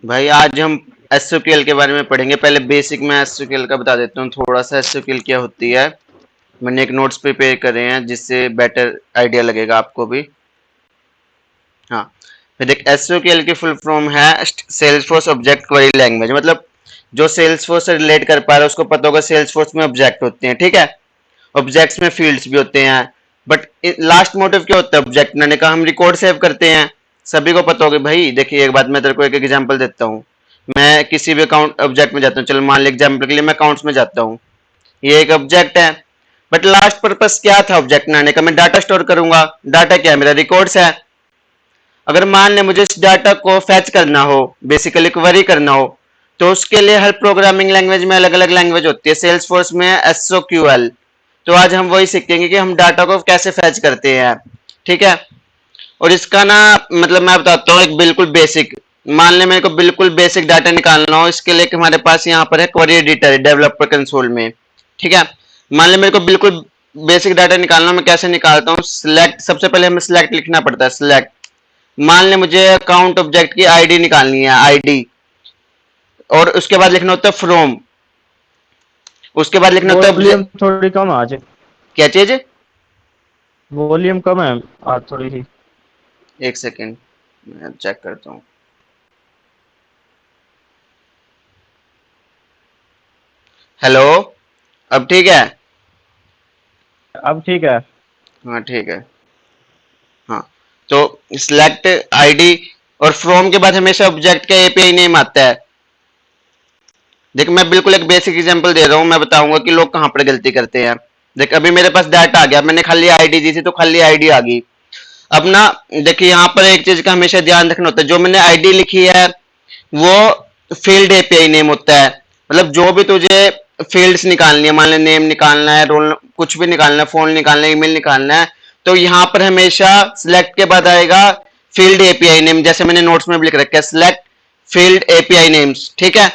भाई आज हम एसक्यूएल के बारे में पढ़ेंगे। पहले बेसिक में एसक्यूएल का बता देता हूँ थोड़ा सा। एसक्यूएल क्या होती है, मैंने एक नोट्स प्रिपेयर करे हैं जिससे बेटर आइडिया लगेगा आपको भी। हाँ, फिर देख, एसक्यूएल की फुल फॉर्म है सेल्सफोर्स ऑब्जेक्ट क्वेरी लैंग्वेज। मतलब जो सेल्सफोर्स से रिलेट कर पा रहा है उसको पता होगा सेल्सफोर्स में ऑब्जेक्ट होते हैं, ठीक है। ऑब्जेक्ट्स में फील्ड्स भी होते हैं, बट लास्ट मोटिव क्या होता है ऑब्जेक्ट बनाने का? हम रिकॉर्ड सेव करते हैं। सभी को पता होगा भाई। देखिए एक बात मैं तेरे को एक एग्जांपल देता हूँ। मैं किसी भी अकाउंट ऑब्जेक्ट में जाता हूँ, चलो मान ली एग्जांपल के लिए मैं अकाउंट्स में जाता हूँ, ये एक ऑब्जेक्ट है। बट लास्ट पर्पस क्या था ऑब्जेक्ट बनाने का? मैं डाटा स्टोर करूंगा। डाटा क्या है? मेरा रिकॉर्ड्स है। अगर मान ले मुझे इस डाटा को फैच करना हो, बेसिकली क्वेरी करना हो, तो उसके लिए हर प्रोग्रामिंग लैंग्वेज में अलग अलग लैंग्वेज होती है। सेल्सफोर्स में एसओक्यूएल। तो आज हम वही सीखेंगे कि हम डाटा को कैसे फैच करते हैं, ठीक है। और इसका ना मतलब मैं बताता हूँ एक बिल्कुल बेसिक। मान ले मेरे को बिल्कुल बेसिक डाटा निकालना हो, इसके लिए हमारे पास यहाँ पर है क्वेरी एडिटर डेवलपर कंसोल में, ठीक है। मान ले मेरे को बिल्कुल बेसिक डाटा निकालना हो, मैं कैसे निकालता हूँ? सिलेक्ट, सबसे पहले हमें सिलेक्ट लिखना पड़ता है, सिलेक्ट। मान ले मुझे अकाउंट ऑब्जेक्ट की आईडी निकालनी है, आईडी। और उसके बाद लिखना होता है फ्रॉम। उसके बाद लिखना होता है वॉल्यूम थोड़ी कम है आज। क्या चीज? वॉल्यूम कम है आज थोड़ी सी। एक सेकेंड, मैं चेक करता हूँ। हेलो, अब ठीक है? अब ठीक है। हाँ ठीक है। हाँ, तो सिलेक्ट आईडी और फ्रॉम के बाद हमेशा ऑब्जेक्ट का एपीआई नेम आता है। देख मैं बिल्कुल एक बेसिक एग्जांपल दे रहा हूँ, मैं बताऊंगा कि लोग कहाँ पर गलती करते हैं। देख अभी मेरे पास डाटा आ गया, मैंने खाली आईडी दी थी तो खाली आईडी आ गई। अब ना देखिए यहाँ पर एक चीज का हमेशा ध्यान रखना होता है, जो मैंने आईडी लिखी है वो फील्ड एपीआई नेम होता है। मतलब जो भी तुझे फील्ड्स निकालनी है, मान ले नेम निकालना है, रोल कुछ भी निकालना है, फोन निकालना है, ईमेल निकालना है, तो यहाँ पर हमेशा सिलेक्ट के बाद आएगा फील्ड एपीआई नेम। जैसे मैंने नोट्स में भी लिख रखा है, सिलेक्ट फील्ड एपीआई नेम्स, ठीक है।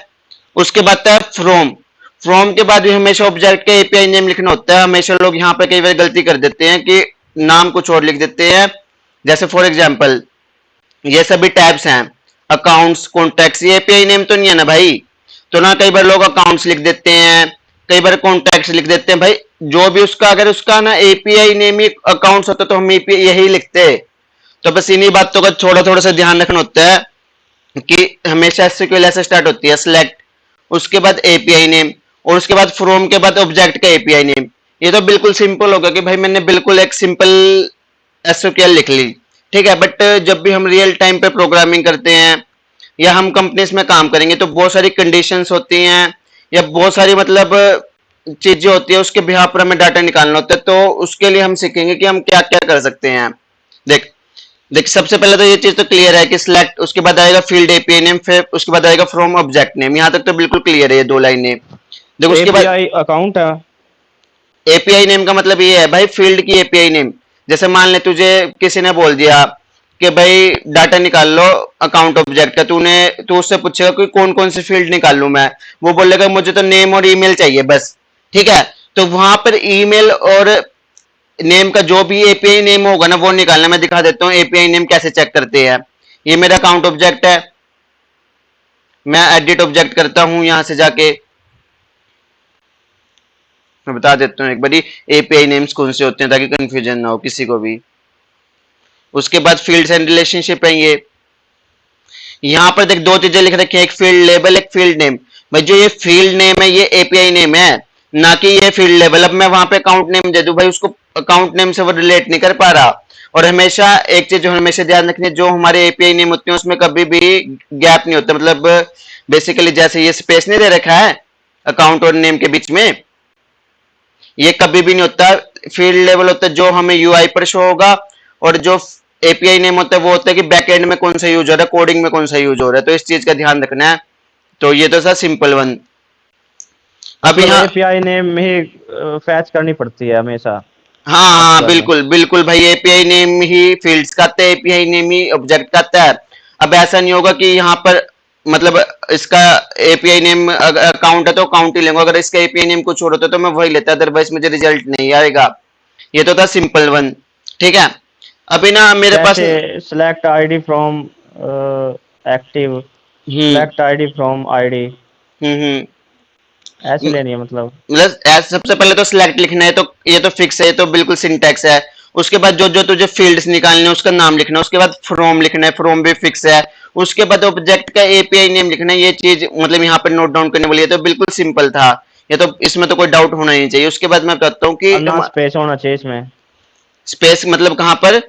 उसके बाद है फ्रॉम। फ्रॉम के बाद भी हमेशा ऑब्जेक्ट का एपीआई नेम लिखना होता है। हमेशा लोग यहाँ पर कई बार गलती कर देते हैं कि नाम कुछ और लिख देते हैं। जैसे फॉर एग्जाम्पल ये सभी टैब्स हैं, अकाउंट्स, कॉन्टैक्ट्स, ये एपीआई नेम तो नहीं है ना भाई। तो ना कई बार लोग अकाउंट्स लिख देते हैं, कई बार कॉन्टैक्ट्स लिख देते हैं। भाई जो भी उसका, अगर उसका ना एपीआई नेम ही अकाउंट्स होता तो हम एपीआई यही लिखते। तो बस इन्हीं बातों का थोड़ा थोड़ा सा ध्यान रखना होता है कि हमेशा एसक्यूएल ऐसे स्टार्ट होती है, सिलेक्ट, उसके बाद एपीआई नेम, और उसके बाद फ्रॉम के बाद ऑब्जेक्ट का एपीआई नेम। ये तो बिल्कुल सिंपल होगा कि भाई मैंने बिल्कुल एक सिंपल एसक्यूएल लिख ली, ठीक है। बट जब भी हम रियल टाइम पे प्रोग्रामिंग करते हैं या हम कंपनीज में काम करेंगे तो बहुत सारी कंडीशंस होती हैं या बहुत सारी मतलब चीजें होती है, उसके बिहार पर हमें डाटा निकालना होता है। तो उसके लिए हम सीखेंगे कि हम क्या क्या कर सकते हैं। देख देख सबसे पहले तो ये चीज तो क्लियर है कि सिलेक्ट, उसके बाद आएगा फील्ड एपीआई नेम, फिर उसके बाद आएगा फ्रॉम ऑब्जेक्ट नेम। यहाँ तक तो बिल्कुल क्लियर है ये दो लाइनें। देख उसके बाद एपीआई अकाउंट है। एपीआई नेम का मतलब ये है भाई फील्ड की एपीआई नेम। जैसे मान ले तुझे किसी ने बोल दिया कि भाई डाटा निकाल लो अकाउंट ऑब्जेक्ट का, तू उससे पूछेगा कि कौन कौन से फील्ड निकाल लूं मैं। वो बोलेगा मुझे तो नेम और ईमेल चाहिए बस, ठीक है। तो वहां पर ईमेल और नेम का जो भी एपीआई नेम होगा ना वो निकालना। मैं दिखा देता हूँ एपीआई नेम कैसे चेक करते हैं। ये मेरा अकाउंट ऑब्जेक्ट है, मैं एडिट ऑब्जेक्ट करता हूं यहां से जाके। मैं बता देता हूँ एक बारी एपीआई नेम्स कौन से होते हैं ताकि कंफ्यूजन ना हो किसी को भी। उसके बाद फील्ड्स एंड रिलेशनशिप है ये। यहाँ पर देख दो चीजें लिख रखी है, एक फील्ड लेबल, एक फील्ड नेम। भाई जो ये फील्ड नेम है ये एपीआई नेम है, ना कि ये फील्ड लेबल। अब मैं वहां पे अकाउंट नेम दे दूं, भाई उसको अकाउंट नेम से वो रिलेट नहीं कर पा रहा। और हमेशा एक चीज जो हमेशा ध्यान रखनी है, जो हमारे एपीआई नेम होते हैं उसमें कभी भी गैप नहीं होता। मतलब बेसिकली जैसे ये स्पेस नहीं दे रखा है अकाउंट और नेम के बीच में, ये कभी भी नहीं होता। फील्ड लेवल होता है जो हमें यूआई पर शो होगा, और जो एपीआई नेम होता है वो होता है कि बैकएंड में कौन सा यूज हो रहा है, कोडिंग में कौन सा यूज हो रहा है। तो इस चीज का ध्यान रखना है। तो ये तो सर सिंपल वन। अब मतलब यहाँ एपीआई नेम ही फैच करनी पड़ती है हमेशा हाँ हाँ एक्चुअल में। बिल्कुल बिल्कुल भाई, एपीआई नेम ही फील्ड्स का आता है, एपीआई नेम ही ऑब्जेक्ट का आता है। अब ऐसा नहीं होगा कि यहाँ पर मतलब इसका एपीआई नेम अकाउंट है तो अकाउंट ही लेंगे, अगर इसका एपीआई नेम कुछ और होता तो मैं वही लेता, अदरवाइज मुझे रिजल्ट नहीं आएगा। ये तो था सिंपल वन, ठीक है। अभी ना मेरे पास जैसे select ID from active. Hmm select ID from ID, hmm. ऐसे लेनी है मतलब। मतलब सबसे पहले तो सिलेक्ट लिखना है, तो ये तो फिक्स है, ये तो बिल्कुल सिंटैक्स है। उसके बाद जो जो तुझे फील्ड्स निकालने हैं उसका नाम लिखना है, उसके बाद फ्रॉम लिखना है, फ्रॉम भी फिक्स है। उसके बाद ऑब्जेक्ट का एपीआई नेम लिखना है, ये चीज मतलब यहाँ पर नोट डाउन करने वाली है, तो बिल्कुल सिंपल था। ये तो इसमें तो कोई डाउट होना ही नहीं चाहिए। उसके बाद मैं बताता हूँ कि और ना स्पेस होना चाहिए इसमें, स्पेस मतलब कहाँ पर।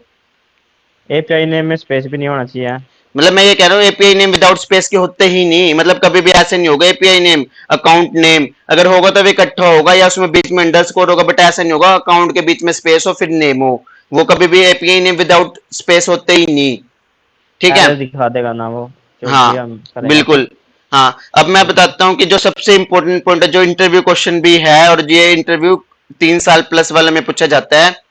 एपीआई नेम में स्पेस भी नहीं होना चाहिए। मतलब मैं ये कह रहा हूँ एपीआई नेम विदाउट स्पेस के होते ही नहीं, मतलब कभी भी ऐसे नहीं होगा एपीआई नेम अकाउंट नेम, अगर होगा तो भी इकट्ठा होगा या उसमें बीच में अंडरस्कोर होगा, बट ऐसा नहीं होगा अकाउंट के बीच में स्पेस हो फिर नेम हो। वो कभी भी एपीआई नेम विदाउट स्पेस होते ही नहीं। ठीक है। एरर दिखा देगा ना वो, जो भी हाँ हम करेगा तो। बिल्कुल। हाँ अब मैं बताता हूँ कि जो सबसे इंपॉर्टेंट पॉइंट है, जो इंटरव्यू क्वेश्चन भी है, और ये इंटरव्यू 3 साल प्लस वाले में पूछा जाता है।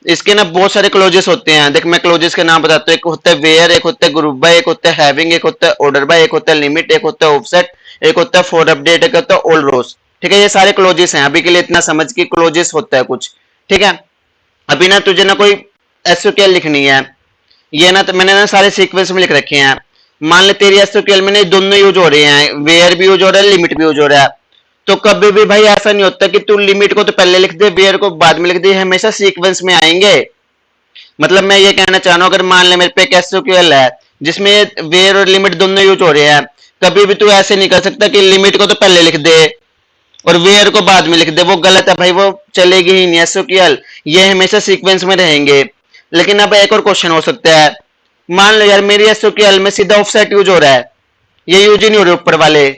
इसके ना बहुत सारे क्लोजेस होते हैं, देख मैं क्लोजेस के नाम बताता हूँ। एक होता है वेयर, एक होता है ग्रुप बाय, एक होता है हैविंग, एक होता है ऑर्डर बाय, एक होता है लिमिट, एक होता है ऑफसेट, एक होता है फॉर अपडेट, एक होता है ऑल रोज। ठीक है, ये सारे क्लोजेस हैं। अभी के लिए इतना समझ कि क्लोजेस होता है कुछ। ठीक है। अभी ना तुझे ना कोई एसक्यूएल लिखनी है, ये ना तो मैंने ना सारे सीक्वेंस में लिख रखे हैं। मान ले तेरी एसक्यूएल में ना दोनों यूज हो रहे हैं, वेयर भी यूज हो रहा है, लिमिट भी यूज हो रहा है। तो कभी भी भाई ऐसा नहीं होता कि तू लिमिट को तो पहले लिख दे, वेयर को बाद में लिख दे, हमेशा सीक्वेंस में आएंगे। मतलब मैं ये कहना चाह रहा हूँ, अगर मान ले मेरे पे एक एसक्यूएल है जिसमें वेयर और लिमिट दोनों यूज हो रहे हैं, कभी भी तू ऐसे नहीं कर सकता कि लिमिट को तो पहले लिख दे और वेयर को बाद में लिख दे, वो गलत है भाई, वो चलेगी ही नहीं एसक्यूएल। ये हमेशा सीक्वेंस में रहेंगे। लेकिन अब एक और क्वेश्चन हो सकता है, मान लो यार मेरी एसक्यूएल में सीधा ऑफसेट यूज हो रहा है, ये यूज ही नहीं हो रहे ऊपर वाले।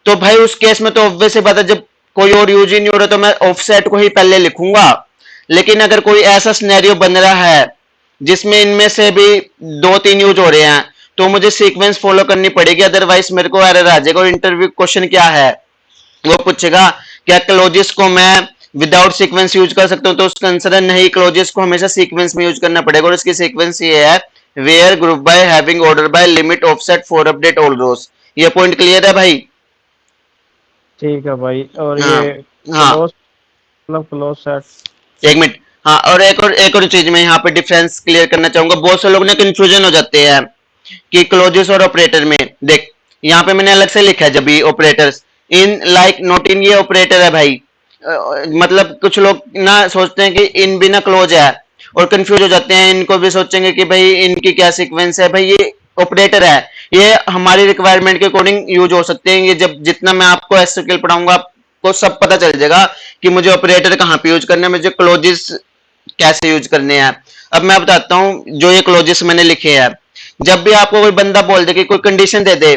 तो भाई उस केस में तो ऑब्वियस बात है, जब कोई और यूज ही नहीं हो रहा तो मैं ऑफसेट को ही पहले लिखूंगा। लेकिन अगर कोई ऐसा सिनेरियो बन रहा है जिसमें इनमें से भी 2-3 यूज हो रहे हैं, तो मुझे सीक्वेंस फॉलो करनी पड़ेगी, अदरवाइज मेरे को एरर आ जाएगा। और इंटरव्यू क्वेश्चन क्या है, वो पूछेगा क्या क्लोजेस को मैं विदाउट सीक्वेंस यूज कर सकता हूँ, तो उसका आंसर है नहीं, क्लोजेस को हमेशा सीक्वेंस में यूज करना पड़ेगा। और इसकी सीक्वेंस ये है, where, group by, having, order by, limit, offset, for update, all rows. ये पॉइंट क्लियर है भाई। ठीक है भाई। और हाँ ये हाँ। क्लोज, मतलब क्लोज सेट। एक मिनट। हाँ और एक और चीज मैं यहाँ पे डिफरेंस क्लियर करना चाहूंगा, बहुत से लोग ना कंफ्यूजन हो जाते हैं कि क्लोजेस और ऑपरेटर में। देख यहाँ पे मैंने अलग से लिखा है जब भी operators, in like not in, ये ऑपरेटर है भाई। मतलब कुछ लोग ना सोचते हैं कि इन भी ना क्लोज है और कंफ्यूज हो जाते हैं, इनको भी सोचेंगे कि भाई इनकी क्या सीक्वेंस है। भाई ये ऑपरेटर है, ये हमारी रिक्वायरमेंट के अकॉर्डिंग यूज हो सकते हैं। ये जब जितना मैं आपको एसक्यूएल पढ़ाऊंगा आपको सब पता चल जाएगा कि मुझे ऑपरेटर कहाँ पे यूज करना है, मुझे क्लोजेस कैसे यूज करने हैं। अब मैं बताता हूँ जो ये क्लोजेस मैंने लिखे हैं। जब भी आपको कोई बंदा बोल दे कि कोई कंडीशन दे दे,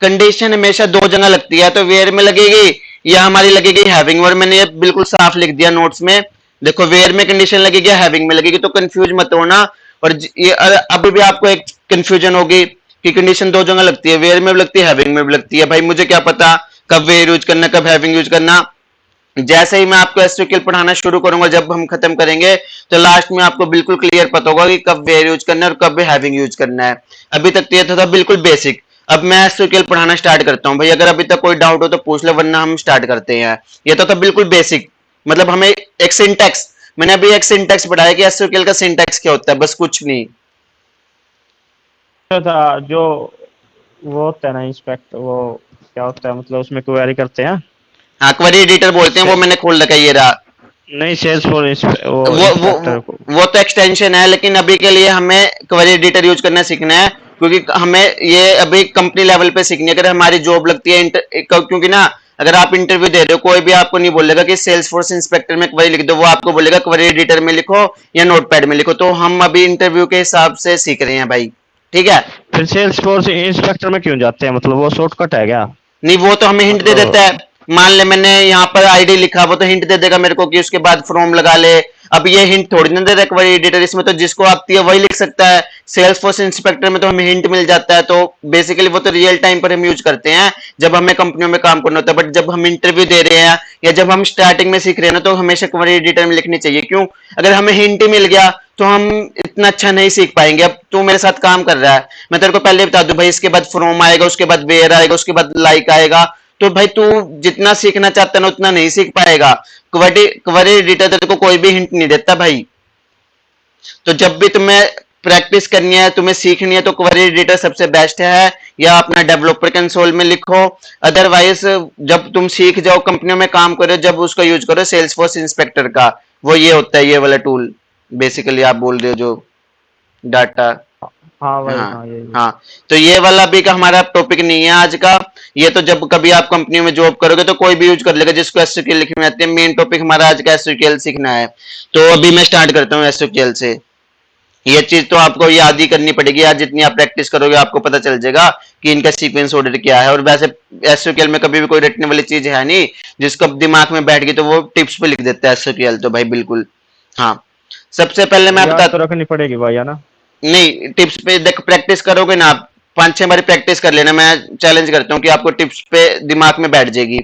कंडीशन हमेशा 2 जगह लगती है, तो वेयर में लगेगी या हमारी लगेगी हैविंग। और मैंने ये बिल्कुल साफ लिख दिया नोट्स में, देखो वेयर में कंडीशन लगेगी या हैविंग में लगेगी, तो कंफ्यूज मत होना। और ये अभी भी आपको एक कंफ्यूजन होगी कि कंडीशन 2 जगह लगती है, वेयर में भी लगती है, हैविंग में भी लगती है। भाई मुझे क्या पता कब वेयर यूज करना कब हैविंग यूज करना। जैसे ही मैं आपको एसक्यूएल पढ़ाना शुरू करूंगा, जब हम खत्म करेंगे, तो लास्ट में आपको बिल्कुल क्लियर पता होगा कि कब वेयर यूज करना है और कब हैविंग यूज करना है। अभी तक तो ये था बिल्कुल बेसिक। अब मैं एसक्यूएल पढ़ाना स्टार्ट करता हूँ भाई, अगर अभी तक कोई डाउट हो तो पूछ लो, वरना हम स्टार्ट करते हैं। ये तो था बिल्कुल बेसिक, मतलब हमें एक सिंटैक्स, मैंने अभी एक सिंटैक्स पढ़ाया कि एसक्यूएल का सिंटैक्स क्या होता है, बस कुछ नहीं। तो था जो वो होता है ना इंस्पेक्ट, वो क्या होता है मतलब उसमें क्वेरी करते हैं। हाँ क्वेरी एडिटर बोलते हैं, से, वो मैंने खोल रखा है, ये रहा। नहीं सेल्स फॉर वो वो वो इंस्पेक्टर को। वो तो एक्सटेंशन है, लेकिन अभी के लिए हमें क्वेरी एडिटर यूज करना सीखना है, क्योंकि हमें ये अभी कंपनी लेवल पे सीखनी है। अगर हमारी जॉब लगती है क्योंकि ना अगर आप इंटरव्यू दे रहे हो, कोई भी आपको नहीं बोलेगा कि सेल्स फोर्स इंस्पेक्टर में क्वेरी लिख दो, वो आपको बोलेगा क्वेरी एडिटर में लिखो या नोटपैड में लिखो। तो हम अभी इंटरव्यू के हिसाब से सीख रहे हैं भाई। ठीक है। फिर सेल्स फोर्स इंस्पेक्टर में क्यों जाते हैं, मतलब वो शॉर्टकट है क्या? नहीं वो तो हमें हिंट दे देता मतलब है। मान ले मैंने यहाँ पर आईडी लिखा, वो तो हिंट दे देगा मेरे को कि उसके बाद फ्रॉम लगा ले। अब ये हिंट थोड़ी ना दे रहा क्वेरी एडिटर, इसमें तो जिसको आती है वही लिख सकता है। सेल्स फोर्स इंस्पेक्टर में तो हमें हिंट मिल जाता है, तो बेसिकली वो तो रियल टाइम पर हम यूज करते हैं जब हमें कंपनियों में काम करना होता है। बट जब हम इंटरव्यू दे रहे हैं या जब हम स्टार्टिंग में सीख रहे हैं ना, तो हमेशा क्वेरी एडिटर में लिखनी चाहिए। क्यों? अगर हमें हिंट मिल गया तो हम इतना अच्छा नहीं सीख पाएंगे। अब तू मेरे साथ काम कर रहा है, मैं तेरे को पहले बता दूं भाई इसके बाद फ्रॉम आएगा, उसके बाद वेयर आएगा, उसके बाद लाइक आएगा, तो भाई तू जितना सीखना चाहता है ना उतना नहीं सीख पाएगा। क्वेरी एडिटर तेरे को कोई भी हिंट नहीं देता भाई। तो जब भी तुम्हें प्रैक्टिस करनी है, तुम्हें सीखनी है, तो क्वेरी एडिटर सबसे बेस्ट है। या अपना डेवलपर कंसोल में लिखो। अदरवाइज जब तुम सीख जाओ, कंपनियों में काम करो, जब उसका यूज करो सेल्सफोर्स इंस्पेक्टर का, वो ये होता है, ये वाला टूल बेसिकली आप बोल रहे हो जो डाटा। हाँ भाई, हाँ हाँ यही। हाँ, तो ये वाला भी का हमारा टॉपिक नहीं है आज का। ये तो जब कभी आप कंपनी में जॉब करोगे तो कोई भी यूज कर लेगा जिसको एसक्यूएल लिखनी आती है। मेन टॉपिक हमारा आज का एसक्यूएल सीखना है। तो अभी मैं स्टार्ट करता हूँ एसक्यूएल से। ये चीज तो आपको याद ही करनी पड़ेगी, आज जितनी आप प्रैक्टिस करोगे आपको पता चल जाएगा कि इनका सीक्वेंस ऑर्डर क्या है। और वैसे एसक्यूएल में कभी भी कोई रटने वाली चीज है नहीं, जिसको दिमाग में बैठ गई तो वो टिप्स पे लिख देता है एसक्यूएल तो भाई बिल्कुल। हाँ, सबसे पहले मैं याद बता, तो रखनी पड़ेगी भाई, है ना। नहीं टिप्स पे देख प्रैक्टिस करोगे ना आप, 5-6 बार प्रैक्टिस कर लेना, मैं चैलेंज करता हूँ कि आपको टिप्स पे दिमाग में बैठ जाएगी।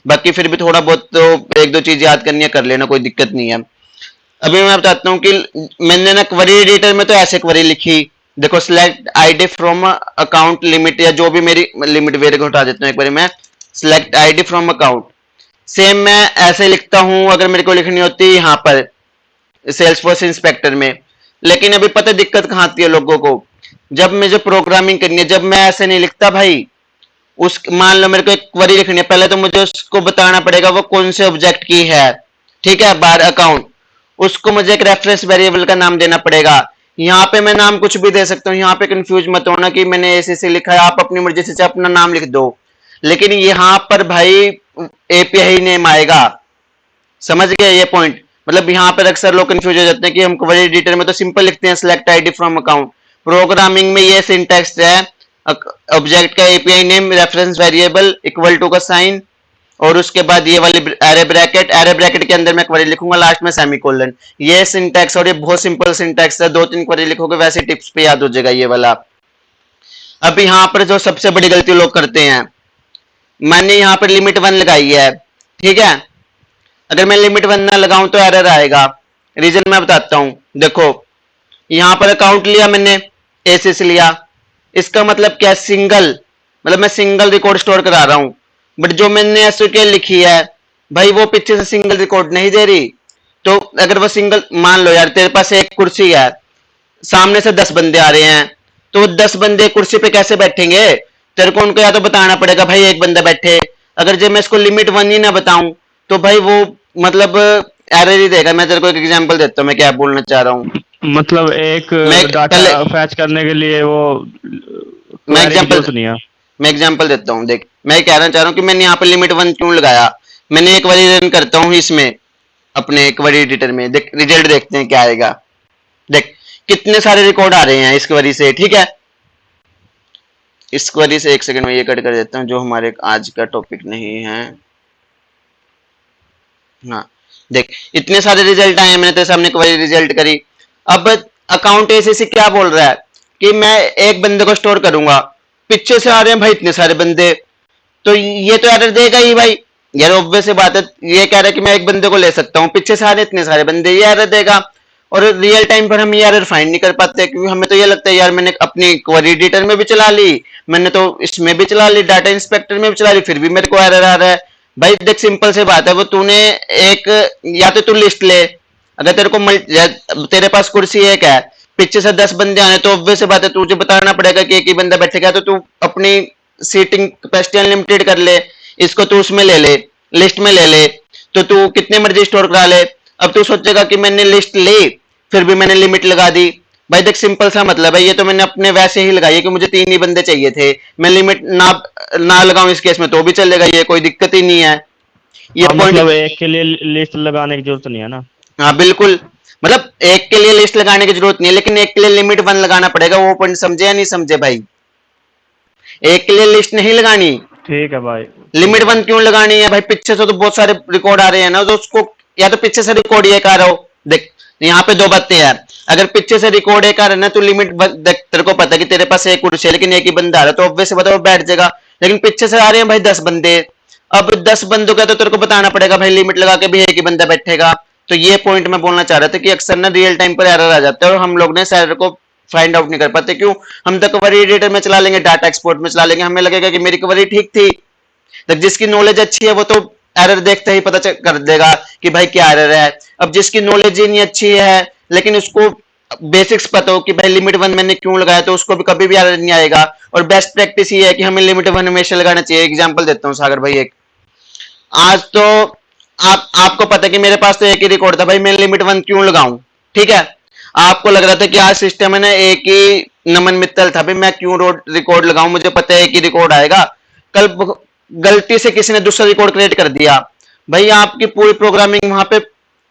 बाकी फिर भी थोड़ा बहुत तो एक दो चीज याद करनी है, कर लेना, कोई दिक्कत नहीं है। अभी मैं बताता हूँ कि मैंने ना क्वेरी एडिटर में तो ऐसे क्वेरी लिखी, देखो select ID from account limit, या जो भी मेरी लिमिट वेरी को हटा देता हूँ एक बार मैं, select ID from account. Same मैं ऐसे लिखता हूँ अगर मेरे को लिखनी होती है यहाँ पर सेल्सफोर्स इंस्पेक्टर में। लेकिन अभी पता दिक्कत कहाँ आती है लोगों को, जब मुझे प्रोग्रामिंग करनी है, जब मैं ऐसे नहीं लिखता भाई, उस मान लो मेरे को एक क्वेरी लिखनी है, पहले तो मुझे उसको बताना पड़ेगा वो कौन से ऑब्जेक्ट की है, ठीक है, बार अकाउंट, उसको मुझे एक रेफरेंस वेरिएबल का नाम देना पड़ेगा। यहाँ पे मैं नाम कुछ भी दे सकता हूँ, यहाँ पे कंफ्यूज मत होना कि मैंने ऐसे से लिखा है, आप अपनी मर्जी से अपना नाम लिख दो। लेकिन यहाँ पर भाई एपीआई नेम आएगा, समझ गए ये पॉइंट। मतलब यहाँ पर अक्सर लोग कंफ्यूज हो जाते हैं कि हम क्वेरी एडिटर में तो सिंपल लिखते हैं select ID from account, programming में ये सिंटैक्स है, ऑब्जेक्ट का API name, reference variable, equal to का साइन, और उसके बाद ये वाली एरे ब्रैकेट, एरे ब्रैकेट के अंदर मैं क्वेरी लिखूंगा, लास्ट में सेमीकोलन। ये सिंटैक्स, और ये बहुत सिंपल सिंटैक्स है, 2-3 क्वेरी लिखोगे वैसे टिप्स पे याद हो जाएगा ये वाला। अब यहाँ पर जो सबसे बड़ी गलती लोग करते हैं, मैंने यहाँ पर लिमिट 1 लगाई है, ठीक है, अगर मैं लिमिट 1 ना लगाऊं तो एरर आएगा। रीजन मैं बताता हूं, देखो यहां पर अकाउंट लिया मैंने, एसिस लिया, इसका मतलब क्या, सिंगल, मतलब मैं सिंगल रिकॉर्ड स्टोर करा रहा हूं। बट जो मैंने एसक्यूएल लिखी है भाई वो पीछे से सिंगल रिकॉर्ड नहीं दे रही। तो अगर वो सिंगल, मान लो यार तेरे पास एक कुर्सी है, सामने से 10 बंदे आ रहे हैं, तो 10 बंदे कुर्सी पे कैसे बैठेंगे, तेरे को उनको या तो बताना पड़ेगा भाई एक बंदा बैठे। अगर जब मैं इसको लिमिट 1 ही ना बताऊं तो भाई वो मतलब एरर ही देगा। मैं तेरे को एक एग्जांपल देता हूँ मैं क्या बोलना चाह रहा हूँ। मतलब एक मैं डाटा पहले फैच करने के लिए वो मैं क्वेरी की एग्जांपल जरूरत नहीं है। मैं एग्जांपल देता हूँ, देख मैं कहना चाह रहा हूँ कि मैंने यहाँ पे लिमिट 1 क्यों लगाया। मैंने एक बारी रन करता हूँ इसमें अपने क्वेरी एडिटर में, देख रिजल्ट देखते हैं क्या आएगा। देख कितने सारे रिकॉर्ड आ रहे हैं इस क्वेरी से, ठीक है। इस क्वेरी से एक सेकंड में ये कट कर देता हूँ जो हमारे आज का टॉपिक नहीं है। हाँ, देख इतने सारे रिजल्ट आए हैं, मैंने तेरे सामने क्वेरी रिजल्ट करी। अब अकाउंट एसीसी क्या बोल रहा है कि मैं एक बंदे को स्टोर करूंगा, पीछे से आ रहे हैं भाई इतने सारे बंदे, तो ये तो एरर देगा ही भाई। यार ऑब्वियस सी बात है, ये कह रहा है कि मैं एक बंदे को ले सकता हूँ, पीछे से आ रहे इतने सारे बंदे, ये एरर देगा। और रियल टाइम पर हम ये एरर फाइंड नहीं कर पाते क्योंकि हमें तो ये लगता है यार मैंने अपनी क्वेरी एडिटर में भी चला ली, मैंने तो इसमें भी चला ली, डाटा इंस्पेक्टर में भी चला ली, फिर भी मेरे को एरर आ रहा है। भाई देख सिंपल सी बात है, वो तूने एक, या तो तू लिस्ट ले, अगर तेरे को तेरे पास कुर्सी एक है, पीछे से 10 बंदे आने, तो ऑब्वियस सी बात है तुझे बताना पड़ेगा कि एक ही बंदा बैठेगा, तो तू अपनी सीटिंग कैपेसिटी अनलिमिटेड कर ले, इसको तू उसमें ले ले, लिस्ट में ले ले, तो तू कितने मर्जी स्टोर करा ले। अब तू सोचेगा कि मैंने लिस्ट ली फिर भी मैंने लिमिट लगा दी, भाई देख सिंपल सा मतलब है, ये तो मैंने अपने वैसे ही लगाई है कि मुझे 3 ही बंदे चाहिए थे, मैं लिमिट ना लगाऊं इस केस में तो भी चलेगा, ये कोई दिक्कत ही नहीं है। ये हाँ, पॉइंट, मतलब एक के लिए लिस्ट लगाने की जरूरत नहीं है ना। हाँ बिल्कुल, मतलब एक के लिए लिस्ट लगाने की जरूरत नहीं है, लेकिन एक के लिए लिमिट 1 लगाना पड़ेगा। वो पॉइंट समझे या नहीं समझे भाई, एक के लिए लिस्ट नहीं लगानी, ठीक है भाई, ठीक लिमिट है 1 भाई। क्यों लगानी है भाई, पीछे से तो बहुत सारे रिकॉर्ड आ रहे हैं ना, तो उसको या तो पीछे से रिकॉर्ड एक आ रहा हो, देख यहाँ पे 2 बातें हैं, अगर पीछे से रिकॉर्ड एक आ रहा है ना तो लिमिट, देख तेरे को पता है कि तेरे पास एक कुर्सी है लेकिन एक ही बंदा आ रहा है तो ऑब्वियस बात है वो बैठ जाएगा। लेकिन पीछे से आ रहे हैं भाई 10 बंदे, अब 10 बंदों का तो तेरे को बताना पड़ेगा भाई, लिमिट लगा के भी एक ही बंदा बैठेगा। तो ये पॉइंट मैं बोलना चाह रहा था कि अक्सर ना रियल टाइम पर एरर आ जाता है और हम लोग ने इस एरर को फाइंड आउट नहीं कर पाते। क्यों, हम तो क्वेरी एडिटर में चला लेंगे, डाटा एक्सपोर्ट में चला लेंगे, हमें लगेगा कि मेरी क्वेरी ठीक थी। तो जिसकी नॉलेज अच्छी है वो तो एरर देखते ही पता कर देगा कि भाई क्या एरर है। अब जिसकी नॉलेज ही नहीं अच्छी है लेकिन उसको बेसिक्स पता हो कि भाई लिमिट वन मैंने क्यों लगाया, तो उसको भी कभी भी याद नहीं आएगा। और बेस्ट प्रैक्टिस ये है कि हमें लिमिट वन हमेशा लगाना चाहिए। एग्जांपल देता हूँ सागर भाई, एक आज तो आपको पता है कि मेरे पास तो एक ही रिकॉर्ड था भाई, मैं लिमिट वन क्यों लगाऊं, ठीक है। आपको लग रहा था कि आज सिस्टम है ना एक ही नमन मित्तल था भाई, मैं क्यों रिकॉर्ड लगाऊं, मुझे पता है एक ही रिकॉर्ड आएगा। कल गलती से किसी ने दूसरा रिकॉर्ड क्रिएट कर दिया भाई, आपकी पूरी प्रोग्रामिंग वहां पे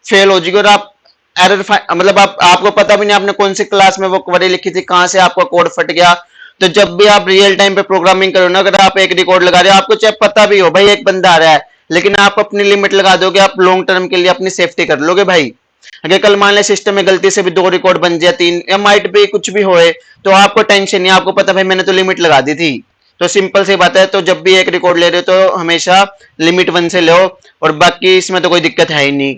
फेल हो जाएगी। और आप एरर मतलब आपको पता भी नहीं आपने कौन सी क्लास में वो क्वेरी लिखी थी, कहां से आपका कोड फट गया। तो जब भी आप रियल टाइम पे प्रोग्रामिंग करो ना, अगर आप एक रिकॉर्ड लगा रहे हो, आपको चाहे पता भी हो भाई एक बंदा आ रहा है, लेकिन आप अपनी लिमिट लगा दोगे, आप लॉन्ग टर्म के लिए अपनी सेफ्टी कर लोगे भाई। अगर कल मान ले सिस्टम में गलती से भी दो रिकॉर्ड बन जाए, तीन, या माइट भी कुछ भी होए, तो आपको टेंशन नहीं, आपको पता भाई मैंने तो लिमिट लगा दी थी। तो सिंपल सी बात है, तो जब भी एक रिकॉर्ड ले रहे हो तो हमेशा लिमिट वन से लो, और बाकी इसमें तो कोई दिक्कत है ही नहीं।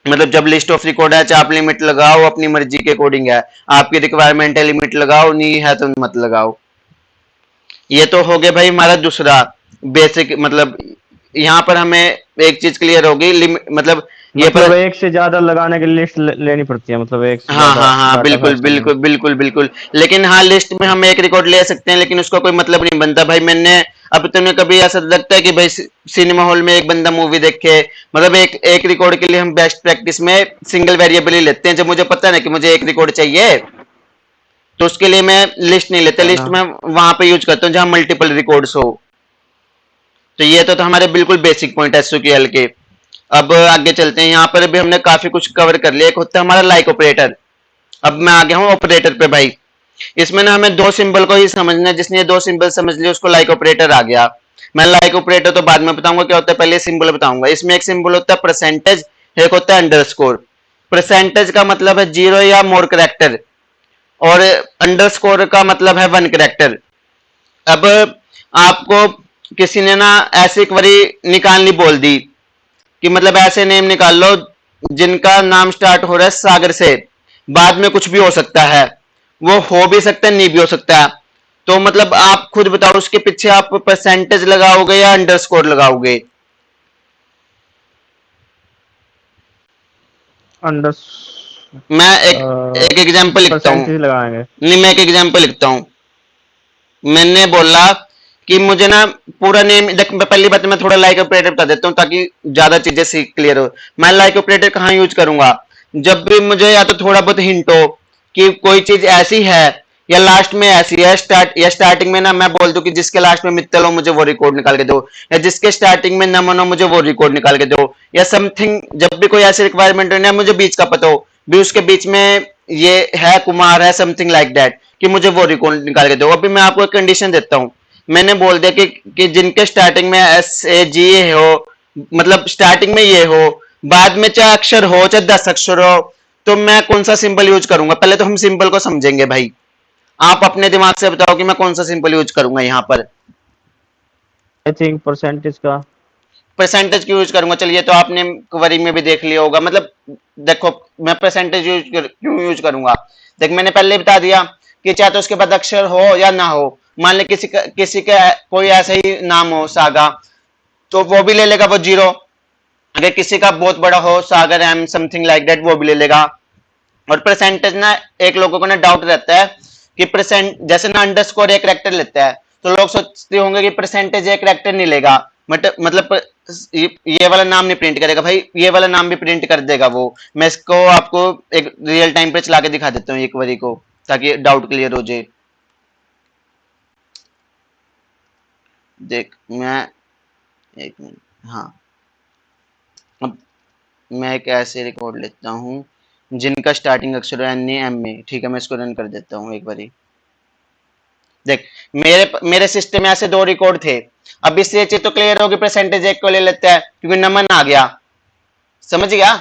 मतलब जब लिस्ट ऑफ रिकॉर्ड है, चाहे आप लिमिट लगाओ, अपनी मर्जी के अकॉर्डिंग है, आपकी रिक्वायरमेंट है लिमिट लगाओ, नहीं है तो मत लगाओ। ये तो हो गया भाई हमारा दूसरा बेसिक, मतलब यहाँ पर हमें एक चीज क्लियर होगी, लिमिट मतलब ये मतलब पर। एक से ज्यादा लगाने की लिस्ट लेनी पड़ती है, मतलब एक से हाँ ज्यादा हाँ हाँ, डाटा बिल्कुल फैच करने में। बिल्कुल बिल्कुल बिल्कुल। लेकिन हाँ, लिस्ट में हम एक रिकॉर्ड ले सकते हैं, लेकिन उसका कोई मतलब नहीं बनता भाई। मैंने, अब तुम्हें कभी ऐसा लगता है कि भाई सिनेमा हॉल में एक बंदा मूवी देखे, मतलब एक एक रिकॉर्ड के लिए हम बेस्ट प्रैक्टिस में सिंगल वेरिएबल ही लेते हैं। जब मुझे पता है ना कि मुझे एक रिकॉर्ड चाहिए, तो उसके लिए मैं लिस्ट नहीं लेता, है लिस्ट ना। में वहां पे यूज करता हूँ जहां मल्टीपल रिकॉर्ड्स हो। तो ये तो हमारे बिल्कुल बेसिक पॉइंट है एसक्यूएल के। अब आगे चलते हैं, यहाँ पर भी हमने काफी कुछ कवर कर लिया। एक होता है हमारा लाइक ऑपरेटर। अब मैं आ गया हूँ ऑपरेटर पे भाई। इसमें ना हमें दो सिंबल को ही समझना है, जिसने ये दो सिंबल समझ लिए उसको लाइक ऑपरेटर आ गया। मैं लाइक ऑपरेटर तो बाद में बताऊंगा क्या होता है, पहले सिंबल बताऊंगा। इसमें एक सिंबल होता है परसेंटेज, एक होता है अंडरस्कोर। परसेंटेज का मतलब है जीरो या मोर करेक्टर, और अंडरस्कोर का मतलब है वन करेक्टर। अब आपको किसी ने ना ऐसी क्वेरी निकालनी बोल दी कि मतलब ऐसे नेम निकाल लो जिनका नाम स्टार्ट हो रहा है सागर से, बाद में कुछ भी हो सकता है, वो हो भी सकता है नहीं भी हो सकता है। तो मतलब आप खुद बताओ उसके पीछे आप परसेंटेज लगाओगे या अंडरस्कोर लगाओगे। अंडर मैं एक एक एग्जांपल लिखता हूं। परसेंटेज लगाएंगे। नहीं, मैं एक एग्जांपल लिखता हूं। मैंने बोला कि मुझे ना पूरा नेम देख, पहली बात मैं थोड़ा लाइक ऑपरेटर बता देता हूँ ताकि ज्यादा चीजें क्लियर हो। मैं लाइक ऑपरेटर कहाँ यूज करूंगा, जब भी मुझे या तो थोड़ा बहुत हिंट हो कि कोई चीज ऐसी है या लास्ट में ऐसी है, स्टार्टिंग में ना मैं बोल दूं कि जिसके लास्ट में मित्तल हो मुझे वो रिकॉर्ड निकाल के दो, या जिसके स्टार्टिंग में नमन हो मुझे वो रिकॉर्ड निकाल के दो, या समथिंग। जब भी कोई ऐसी रिक्वायरमेंट हो ना, मुझे बीच का पता हो भी उसके बीच में ये है कुमार है, समथिंग लाइक दैट, कि मुझे वो रिकॉर्ड निकाल के दो। अभी मैं आपको एक कंडीशन देता हूँ। मैंने बोल दिया कि जिनके स्टार्टिंग में एस ए जी ए हो, मतलब स्टार्टिंग में ये हो, बाद में चाहे अक्षर हो चाहे 10 अक्षर हो, तो मैं कौन सा सिंबल यूज करूंगा। पहले तो हम सिंबल को समझेंगे भाई। आप अपने दिमाग से बताओ कि मैं कौन सा सिंबल यूज करूंगा यहाँ पर। आई थिंक परसेंटेज का। परसेंटेज क्यों यूज करूंगा, चलिए तो आपने क्वेरी में भी देख लिया होगा। मतलब देखो, मैं परसेंटेज क्यों यूज करूंगा। देख, मैंने पहले बता दिया कि चाहे तो उसके बाद अक्षर हो या ना हो। मान ले किसी का कोई ऐसा ही नाम हो सागा, तो वो भी ले लेगा वो जीरो। अगर किसी का बहुत बड़ा हो सागर एम समथिंग लाइक दैट, वो भी ले लेगा। और परसेंटेज ना, एक लोगों को ना डाउट रहता है कि परसेंट जैसे ना अंडरस्कोर एक कैरेक्टर लेता है, तो लोग सोचते होंगे कि परसेंटेज एक कैरेक्टर नहीं लेगा, मतलब ये वाला नाम नहीं प्रिंट करेगा भाई, ये वाला नाम भी प्रिंट कर देगा वो। मैं इसको आपको एक रियल टाइम पे चला के दिखा देता हूँ एक क्वेरी को, ताकि डाउट क्लियर हो जाए। देख मैं, एक मिनट, हाँ। अब मैं एक ऐसे रिकॉर्ड लेता हूँ जिनका स्टार्टिंग अक्षर है एन ए एम ए, ठीक है। मैं इसको रन कर देता हूँ एक बारी। देख, मेरे मेरे सिस्टम में ऐसे दो रिकॉर्ड थे। अब इससे ये चीज तो क्लियर होगी, परसेंटेज एक को ले लेता है क्योंकि नमन आ गया। समझ गया,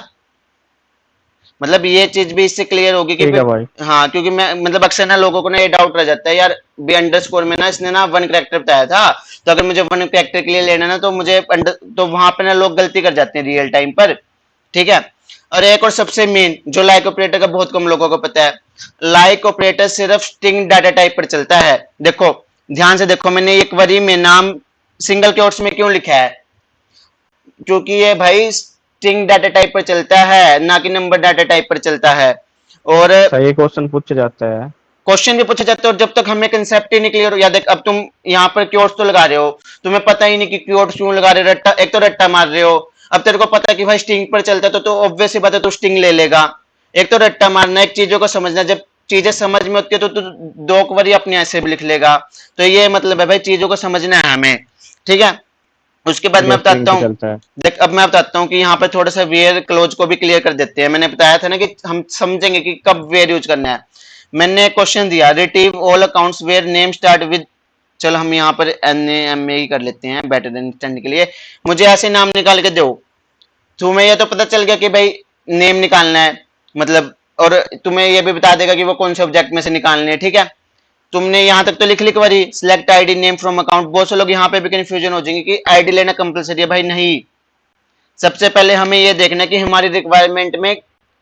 मतलब ये चीज भी इससे क्लियर होगी कि ठीक है भाई। हाँ, क्योंकि मैं मतलब अक्सर ना लोगों को ना ये डाउट रह जाता है यार, बी अंडरस्कोर में ना इसने ना वन कैरेक्टर बताया था, तो अगर मुझे वन कैरेक्टर के लिए लेना ना तो मुझे तो वहां पे ना लोग गलती कर जाते हैं रियल टाइम पर, ठीक है। और एक और सबसे मेन जो लाइक ऑपरेटर का बहुत कम लोगों को पता है, लाइक ऑपरेटर सिर्फ स्ट्रिंग डाटा टाइप पर चलता है। देखो, ध्यान से देखो, मैंने एक क्वेरी में नाम सिंगल क्योट्स में क्यों लिखा है, क्योंकि ये भाई स्ट्रिंग डाटा टाइप पर चलता है, ना कि नंबर डाटा टाइप पर चलता है। और सही क्वेश्चन पूछा जाता है। क्वेश्चन भी पूछे जाते हैं, और जब तक हमें कंसेप्ट ही नहीं क्लियर हो, या देख अब तुम यहाँ पर क्योर्स तो लगा रहे हो, तुम्हें पता ही नहीं कि क्योर्स क्यों लगा रहे हो, रट्टा एक तो रट्टा मार रहे हो। अब तेरे को पता है कि भाई स्टिंग पर चलता है तो ऑब्वियस सी बात है तू स्टिंग ले लेगा। एक तो रट्टा मारना, एक चीजों को समझना, जब चीजें समझ में होती है तो तू दो बारी अपने ऐसे भी लिख लेगा। तो ये मतलब है भाई, चीजों को समझना है हमें, ठीक है। उसके बाद मैं जो स्ट्रिंग बताता पे हूँ, चलता है। देख अब मैं बताता हूँ कि यहाँ पर थोड़ा सा वेयर क्लोज को भी क्लियर कर देते हैं। मैंने बताया था ना कि हम समझेंगे कि कब वेयर यूज करना है। मैंने क्वेश्चन दिया, retrieve all accounts where name start with, चलो हम यहाँ पर एन ए एम ए ही कर लेते हैं बेटर अंडरस्टैंडिंग के लिए। मुझे ऐसे नाम निकाल के दो, तुम्हें ये तो पता चल गया कि भाई नेम निकालना है, मतलब, और तुम्हें ये भी बता देगा कि वो कौन से ऑब्जेक्ट में से निकालने हैं, ठीक है। तुमने यहाँ तक तो लिख लिख बारी select ID name from account. बहुत से लोग यहाँ पे भी कंफ्यूजन हो जाएंगे कि आईडी लेना कंपलसरी है, भाई नहीं। सबसे पहले हमें ये देखना कि हमारी रिक्वायरमेंट में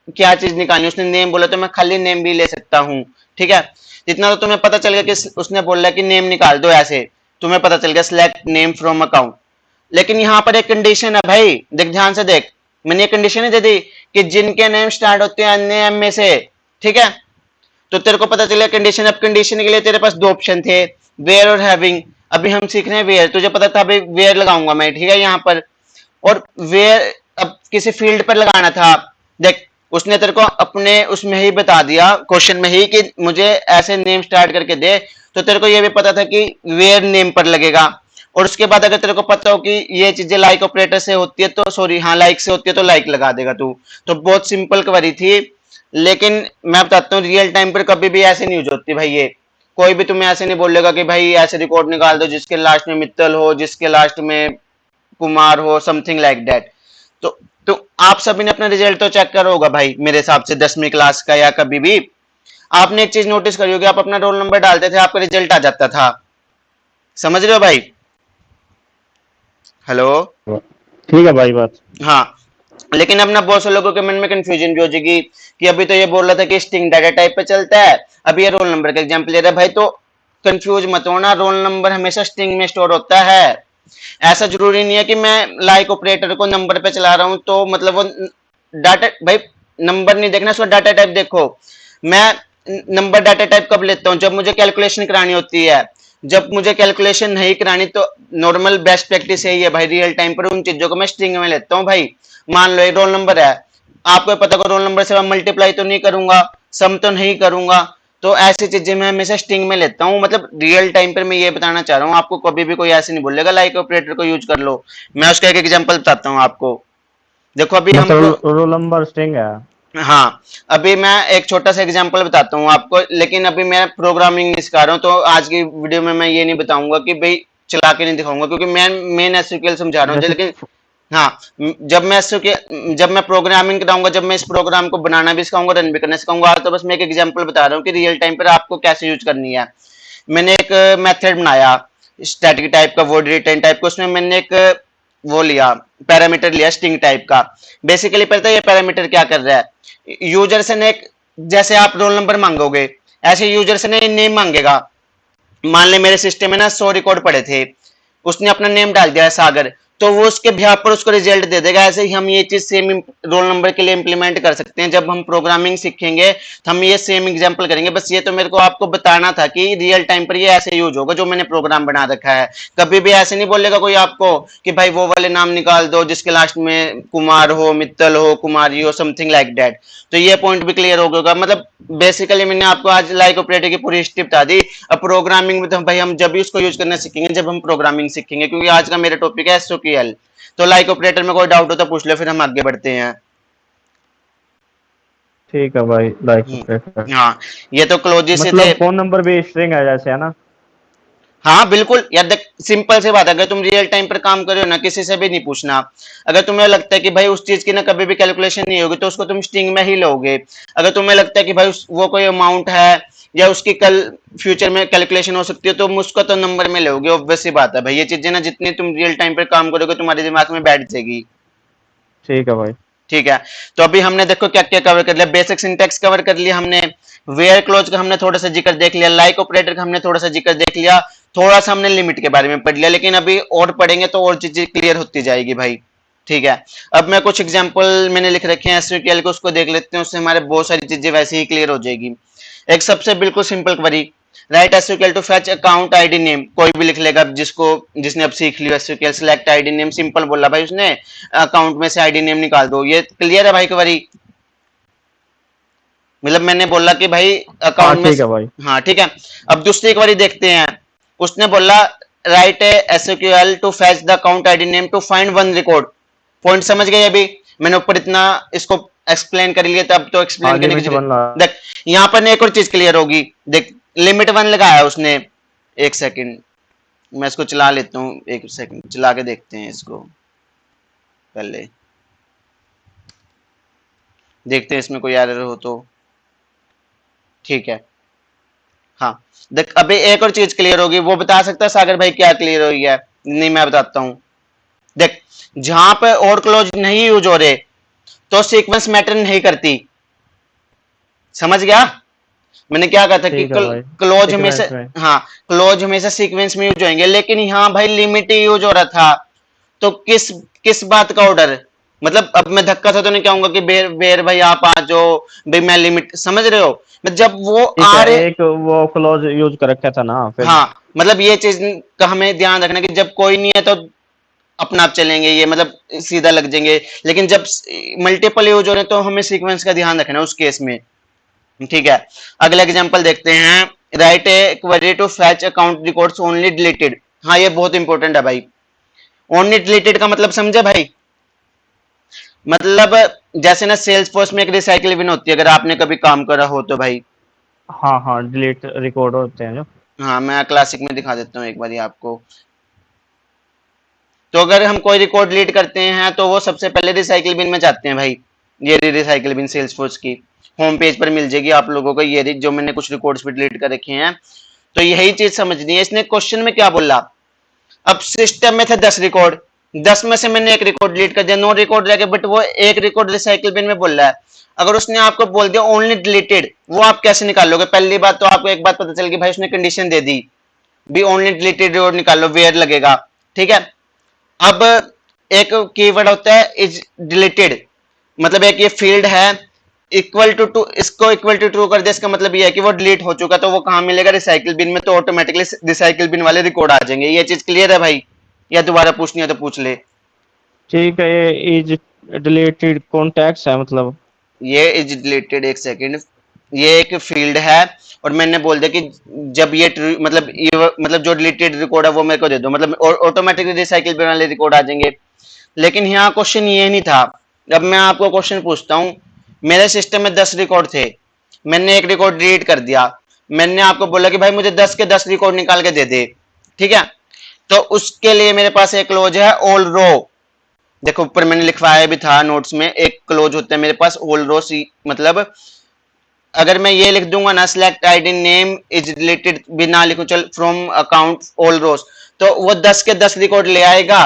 क्या चीज निकालनी है। उसने नेम बोला तो मैं खाली नेम भी ले सकता हूँ, ठीक है। जितना तो तुम्हें पता चल गया कि उसने बोला कि नेम निकाल दो, ऐसे तुम्हें पता चल गया सिलेक्ट नेम फ्रॉम अकाउंट। लेकिन यहाँ पर एक कंडीशन है भाई, देख ध्यान से देख, मैंने एक कंडीशन ही दे दी कि जिनके नेम स्टार्ट होते हैं अन्य एम में से, ठीक है। तो तेरे को पता चला कंडीशन। अब कंडीशन के लिए तेरे पास दो ऑप्शन थे, वेयर और हैविंग। अभी हम सीख रहे हैं वेयर, तुझे पता था भाई वेयर लगाऊंगा मैं, ठीक है, यहाँ पर। और वेयर अब किसी फील्ड पर लगाना था, देख उसने तेरे को अपने उसमें ही बता दिया क्वेश्चन में ही कि मुझे ऐसे नेम स्टार्ट करके दे। तो तेरे को ये भी पता था कि वेयर नेम पर लगेगा। और उसके बाद अगर तेरे को पता हो कि ये चीजें लाइक ऑपरेटर से होती है तो सॉरी हाँ लाइक से होती है तो लाइक लगा देगा तू। तो बहुत सिंपल क्वेरी थी। लेकिन मैं बताता हूँ रियल टाइम पर कभी भी ऐसे नहीं यूज होती भाई। ये कोई भी तुम्हें ऐसे नहीं बोलेगा कि भाई ऐसे रिकॉर्ड निकाल दो जिसके लास्ट में मित्तल हो, जिसके लास्ट में कुमार हो, समथिंग लाइक दैट। तो तो आप सभी ने अपना रिजल्ट तो चेक करा होगा भाई, मेरे हिसाब से 10वीं क्लास का, या कभी भी आपने एक चीज नोटिस करी होगी, आप अपना रोल नंबर डालते थे आपका रिजल्ट आ जाता था। समझ रहे हो भाई? हेलो? ठीक है भाई बात। हाँ। लेकिन अब ना बहुत से लोगों के मन में कंफ्यूजन भी हो जाएगी कि अभी तो ये बोल रहा था कि स्ट्रिंग डाटा टाइप पे चलता है, अभी ये रोल नंबर का एग्जांपल ले रहा है भाई। तो कंफ्यूज मत होना, रोल नंबर हमेशा स्ट्रिंग में स्टोर होता है। ऐसा जरूरी नहीं है कि मैं लाइक ऑपरेटर को नंबर पे चला रहा हूं तो मतलब वो डाटा, भाई नंबर नहीं देखना, उसका डाटा टाइप देखो। मैं नंबर डाटा टाइप कब लेता हूँ? जब मुझे कैलकुलेशन करानी होती है। जब मुझे कैलकुलेशन नहीं करानी तो नॉर्मल बेस्ट प्रैक्टिस यही है भाई, रियल टाइम पर उन चीजों को मैं स्ट्रिंग में लेता हूँ भाई। मान लो एक रोल नंबर है, आपको पता को रोल नंबर से मैं मल्टीप्लाई तो नहीं करूंगा, सम तो नहीं करूंगा। तो ऐसी चीजें मैं हमेशा स्ट्रिंग में लेता हूँ। मतलब रियल टाइम पर मैं ये बताना चाह रहा हूँ आपको, कभी भी कोई ऐसे नहीं बोलेगा लाइक ऑपरेटर को यूज कर लो। मैं उसका एक एग्जांपल बताता हूँ आपको। देखो अभी हम मतलब रोल नंबर स्ट्रिंग है। हाँ, अभी मैं एक छोटा सा एग्जांपल बताता हूँ आपको, लेकिन अभी मैं प्रोग्रामिंग नहीं सिखा रहा हूँ तो आज की वीडियो में मैं ये नहीं बताऊंगा कि भाई चला के नहीं दिखाऊंगा, क्योंकि मैं मेन एसक्यूएल समझा रहा हूँ। जैसे लेकिन हाँ, जब मैं प्रोग्रामिंग कराऊंगा, जब मैं इस प्रोग्राम को बनाना भी सिखाऊंगा, रन भी करना सिखाऊंगा, तो बस मैं एक एग्जांपल बता रहा हूँ कि रियल टाइम पर आपको कैसे यूज करनी है। मैंने एक मेथड बनाया स्टैटिक टाइप का, वर्ड रिटर्न टाइप का। उसमें मैंने एक वो लिया, पैरामीटर लिया स्ट्रिंग टाइप का। बेसिकली पता है ये पैरामीटर क्या कर रहा है? यूजर से ने, जैसे आप रोल नंबर मांगोगे ऐसे यूजर से ने नेम मांगेगा। मान ले मेरे सिस्टम में ना 100 रिकॉर्ड पड़े थे, उसने अपना नेम डाल दिया है सागर, तो वो उसके बिहाफ पर उसको रिजल्ट दे देगा। ऐसे ही हम ये चीज सेम रोल नंबर के लिए इंप्लीमेंट कर सकते हैं। जब हम प्रोग्रामिंग सीखेंगे तो हम ये सेम एग्जांपल करेंगे। बस ये तो मेरे को आपको बताना था कि रियल टाइम पर ये ऐसे यूज होगा जो मैंने प्रोग्राम बना रखा है। कभी भी ऐसे नहीं बोलेगा कोई आपको कि भाई वो वाले नाम निकाल दो जिसके लास्ट में कुमार हो, मित्तल हो, कुमारी हो, समथिंग लाइक दैट। तो ये पॉइंट भी क्लियर हो गया। मतलब बेसिकली मैंने आपको आज लाइक ऑपरेटर की पूरी हिस्ट्री बता दी। अब प्रोग्रामिंग में तो भाई हम जब भी उसको यूज करना सीखेंगे जब हम प्रोग्रामिंग सीखेंगे, क्योंकि आज का मेरा टॉपिक है एसक्यूएल। तो लाइक ऑपरेटर में कोई डाउट हो तो पूछ लो, फिर हम आगे बढ़ते हैं। ठीक है भाई, लाइक ऑपरेटर। हाँ, ये तो क्लोजेस से थे। मतलब फोन नंबर भी स्ट्रिंग है जैसे, है ना? हाँ बिल्कुल यार, देख सिंपल सी बात है, अगर तुम रियल टाइम पर काम कर रहे हो ना, किसी से भी नहीं पूछना। अगर तुम्हें लगता है कि भाई उस चीज की ना कभी भी कैलकुलेशन नहीं होगी तो उसको तुम स्ट्रिंग में ही लोगे। अगर तुम्हें लगता है कि भाई वो कोई अमाउंट है या उसकी कल फ्यूचर में कैलकुलेशन हो सकती है तो तुम उसको तो नंबर में लोगे। ऑब्वियस सी बात है भाई, ये चीजें ना जितनी तुम रियल टाइम पर काम करोगे तुम्हारे दिमाग में बैठ जाएगी। ठीक है भाई। ठीक है। तो अभी हमने देखो क्या क्या कवर कर लिया। बेसिक सिंटैक्स कवर कर लिया हमने, वेयर क्लोज का हमने थोड़ा सा जिक्र देख लिया, लाइक ऑपरेटर का हमने थोड़ा सा जिक्र देख लिया, थोड़ा सा हमने लिमिट के बारे में पढ़ लिया। लेकिन अभी और पढ़ेंगे तो और चीजें क्लियर होती जाएगी भाई। ठीक है। अब मैं कुछ एग्जांपल मैंने लिख रखे हैं एसक्यूएल के, उसको देख लेते हैं, उससे हमारे बहुत सारी चीजें वैसे ही क्लियर हो जाएगी। एक सबसे बिल्कुल simple query, write SQL to fetch account ID name, कोई भी लिख लेगा जिसको जिसने अब सीख लिया SQL. Select ID name, simple बोला भाई उसने, अकाउंट में से आईडी नेम निकाल दो। ये क्लियर है भाई क्वेरी? मतलब मैंने बोला कि भाई हाँ अकाउंट में ठीक है भाई। हाँ ठीक है। अब दूसरी क्वेरी देखते हैं, उसने बोला write SQL to fetch the account ID name to find one record. Point समझ गए? अभी मैंने ऊपर इतना इसको एक्सप्लेन कर लिया, तब तो हाँ एक्सप्लेन करने की लिमिट जरूरत। बन रहा। देख यहाँ पर एक और चीज क्लियर होगी, देख लिमिट वन लगाया उसने। एक सेकंड मैं इसको चला लेता हूँ, एक सेकंड चला के देखते हैं इसको, पहले देखते हैं इसमें कोई एरर हो तो। ठीक है, हाँ देख अभी एक और चीज क्लियर होगी, वो बता सकता है सागर भाई क्या क्लियर हुई है? नहीं मैं बताता हूँ। देख जहां पे और क्लोज नहीं यूज हो रहे तो सीक्वेंस मैटर नहीं करती, समझ गया? मैंने क्या कहा था कि ठीक है भाई। क्लोज हमेशा, सीक्वेंस में। हाँ क्लोज हमेशा सीक्वेंस में यूज होंगे, लेकिन यहाँ भाई लिमिट ही यूज हो रहा था। तो किस किस बात का ऑर्डर? मतलब अब मैं धक्का सा तो नहीं कहूंगा कि बेर बेर भाई आप आ जाओ भाई, मैं लिमिट, समझ रहे हो? मैं जब वो ठीक आ है, रहे, एक वो क्लोज यूज कर रखा था ना फिर। हाँ मतलब ये चीज का हमें ध्यान रखना कि जब कोई नहीं है तो अपना आप चलेंगे, ये मतलब सीधा लग जाएंगे, लेकिन जब मल्टीपल यूज हो रहे हैं तो हमें सीक्वेंस का ध्यान रखना है उस केस में। ठीक है, अगला एग्जांपल देखते हैं, write a query to fetch account records only deleted. हाँ ये बहुत इंपॉर्टेंट है भाई। ओनली डिलीटेड का मतलब समझे भाई? मतलब जैसे ना सेल्स फोर्स में एक रिसाइकिल बिन होती है, अगर आपने कभी काम करा हो तो भाई। हाँ हाँ, डिलीट रिकॉर्ड होते हैं जो। हाँ मैं क्लासिक में दिखा देता हूँ एक बार आपको। तो अगर हम कोई रिकॉर्ड डिलीट करते हैं तो वो सबसे पहले रिसाइकिल बिन में जाते हैं भाई। ये रिसाइकिल बिन सेल्स फोर्स की होम पेज पर मिल जाएगी आप लोगों को, ये जो मैंने कुछ रिकॉर्ड्स भी डिलीट कर रखे हैं। तो यही चीज समझनी है। इसने क्वेश्चन में क्या बोला, अब सिस्टम में थे 10 रिकॉर्ड, 10 में से मैंने एक रिकॉर्ड डिलीट कर दिया, 9 रिकॉर्ड रह गए, बट वो एक रिकॉर्ड रिसाइकिल बिन में बोल रहा है। अगर उसने आपको बोल दिया ओनली डिलीटेड, वो आप कैसे निकालोगे? पहली बात तो आपको एक बात पता चल गई भाई, उसने कंडीशन दे दी भी ओनली डिलीटेड रिकॉर्ड निकालो, वेयर लगेगा। ठीक है, अब एक कीवर्ड होता है इज डिलीटेड, मतलब एक ये फील्ड है, इक्वल टू इसको इक्वल टू ट्रू कर दे, इसका मतलब ये है कि वो डिलीट हो चुका, तो वो कहां मिलेगा? रिसाइकिल बिन में, तो ऑटोमेटिकली रिसाइकिल बिन वाले रिकॉर्ड आ जाएंगे। ये चीज क्लियर है भाई, या दोबारा पूछनी है तो पूछ ले। ठीक है, ये इज डिलीटेड कॉन्टेक्ट्स है मतलब। ये इज डिलीटेड, एक सेकेंड, ये एक फील्ड है, और मैंने बोल दिया कि जब मतलब जो डिलीटेड रिकॉर्ड है वो मेरे को दे दो, मतलब ऑटोमेटिकली रिसाइकिल बिन वाले रिकॉर्ड आ जाएंगे। लेकिन यहाँ क्वेश्चन ये नहीं था। अब मैं आपको क्वेश्चन पूछता हूँ, मेरे सिस्टम में 10 रिकॉर्ड थे, मैंने एक रिकॉर्ड डिलीट कर दिया, मैंने आपको बोला कि भाई मुझे 10 के 10 रिकॉर्ड निकाल के दे दे। ठीक है, तो उसके लिए मेरे पास एक क्लोज है ऑल रो। देखो ऊपर मैंने लिखवाया भी था नोट्स में, एक क्लोज होता है मेरे पास ऑल रो सी, मतलब अगर मैं ये लिख दूंगा ना select ID name is related, बिना लिखूं चल फ्रॉम अकाउंट ऑल रोज, तो वो 10 के 10 रिकॉर्ड ले आएगा।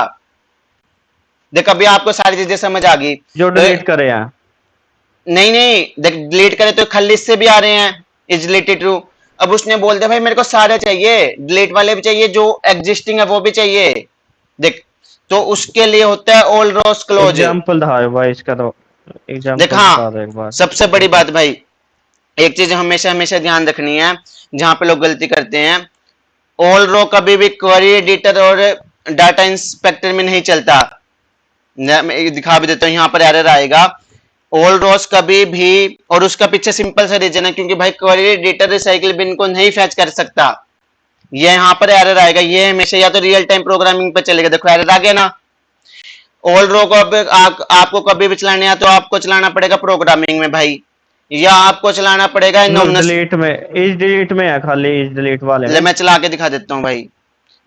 देख अभी आपको सारी चीजें समझ आ गई। जो डिलीट करे हैं। नहीं नहीं, देख डिलीट करे तो खाली इससे भी आ रहे हैं, इज रिलेटेड टू। अब उसने बोल दिया भाई मेरे को सारे चाहिए, डिलीट वाले भी चाहिए, जो एग्जिस्टिंग है वो भी चाहिए। देख तो उसके लिए होता है ऑल रोज क्लोज। एग्जाम्पल था भाई इसका तो। देख एग्जाम्पल बता हाँ, दो एक बार। सबसे बड़ी देखो। बात भाई, एक चीज हमेशा हमेशा ध्यान रखनी है, जहां पे लोग गलती करते हैं, ऑल रो कभी भी क्वेरी एडिटर और डाटा इंस्पेक्टर में नहीं चलता। मैं दिखा भी देता हूँ, यहाँ पर एरर आएगा ऑल रोज कभी भी, और उसका पीछे सिंपल सा रीजन है, क्योंकि भाई क्वेरी एडिटर रिसाइकिल बिन को नहीं फैच कर सकता। ये यहाँ पर एरर आएगा, ये हमेशा या तो रियल टाइम प्रोग्रामिंग पे चलेगा। देखो एरर आ गया ना, ऑल रो को अब आपको कभी भी चलाने है तो आपको चलाना पड़ेगा प्रोग्रामिंग में भाई, या आपको चलाना पड़ेगा मतलब नॉमिनस। डिलीट में, इस डिलीट में है, खाली इस डिलीट वाले ले में। मैं चला के दिखा देता हूँ भाई।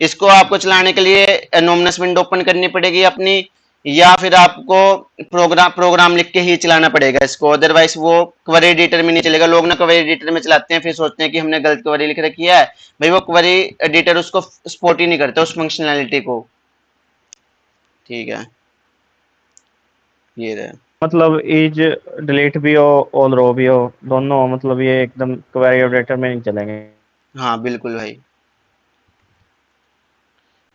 इसको आपको चलाने के लिए नॉमिनस विंडो ओपन करनी पड़ेगी अपनी, या फिर आपको प्रोग्राम प्रोग्राम लिख के ही चलाना पड़ेगा इसको, अदरवाइज वो क्वेरी एडिटर में नहीं चलेगा। लोग ना क्वेरी एडिटर में चलाते हैं, फिर सोचते हैं कि हमने गलत क्वेरी लिख रखी है, भाई वो क्वेरी एडिटर उसको सपोर्ट ही नहीं करता उस फंक्शनैलिटी को। ठीक है, ये रहे। मतलब इज डिलीट भी हो, ऑल रो भी हो, दोनों मतलब ये एकदम क्वेरी ऑपरेटर में नहीं चलेंगे। हाँ बिल्कुल भाई,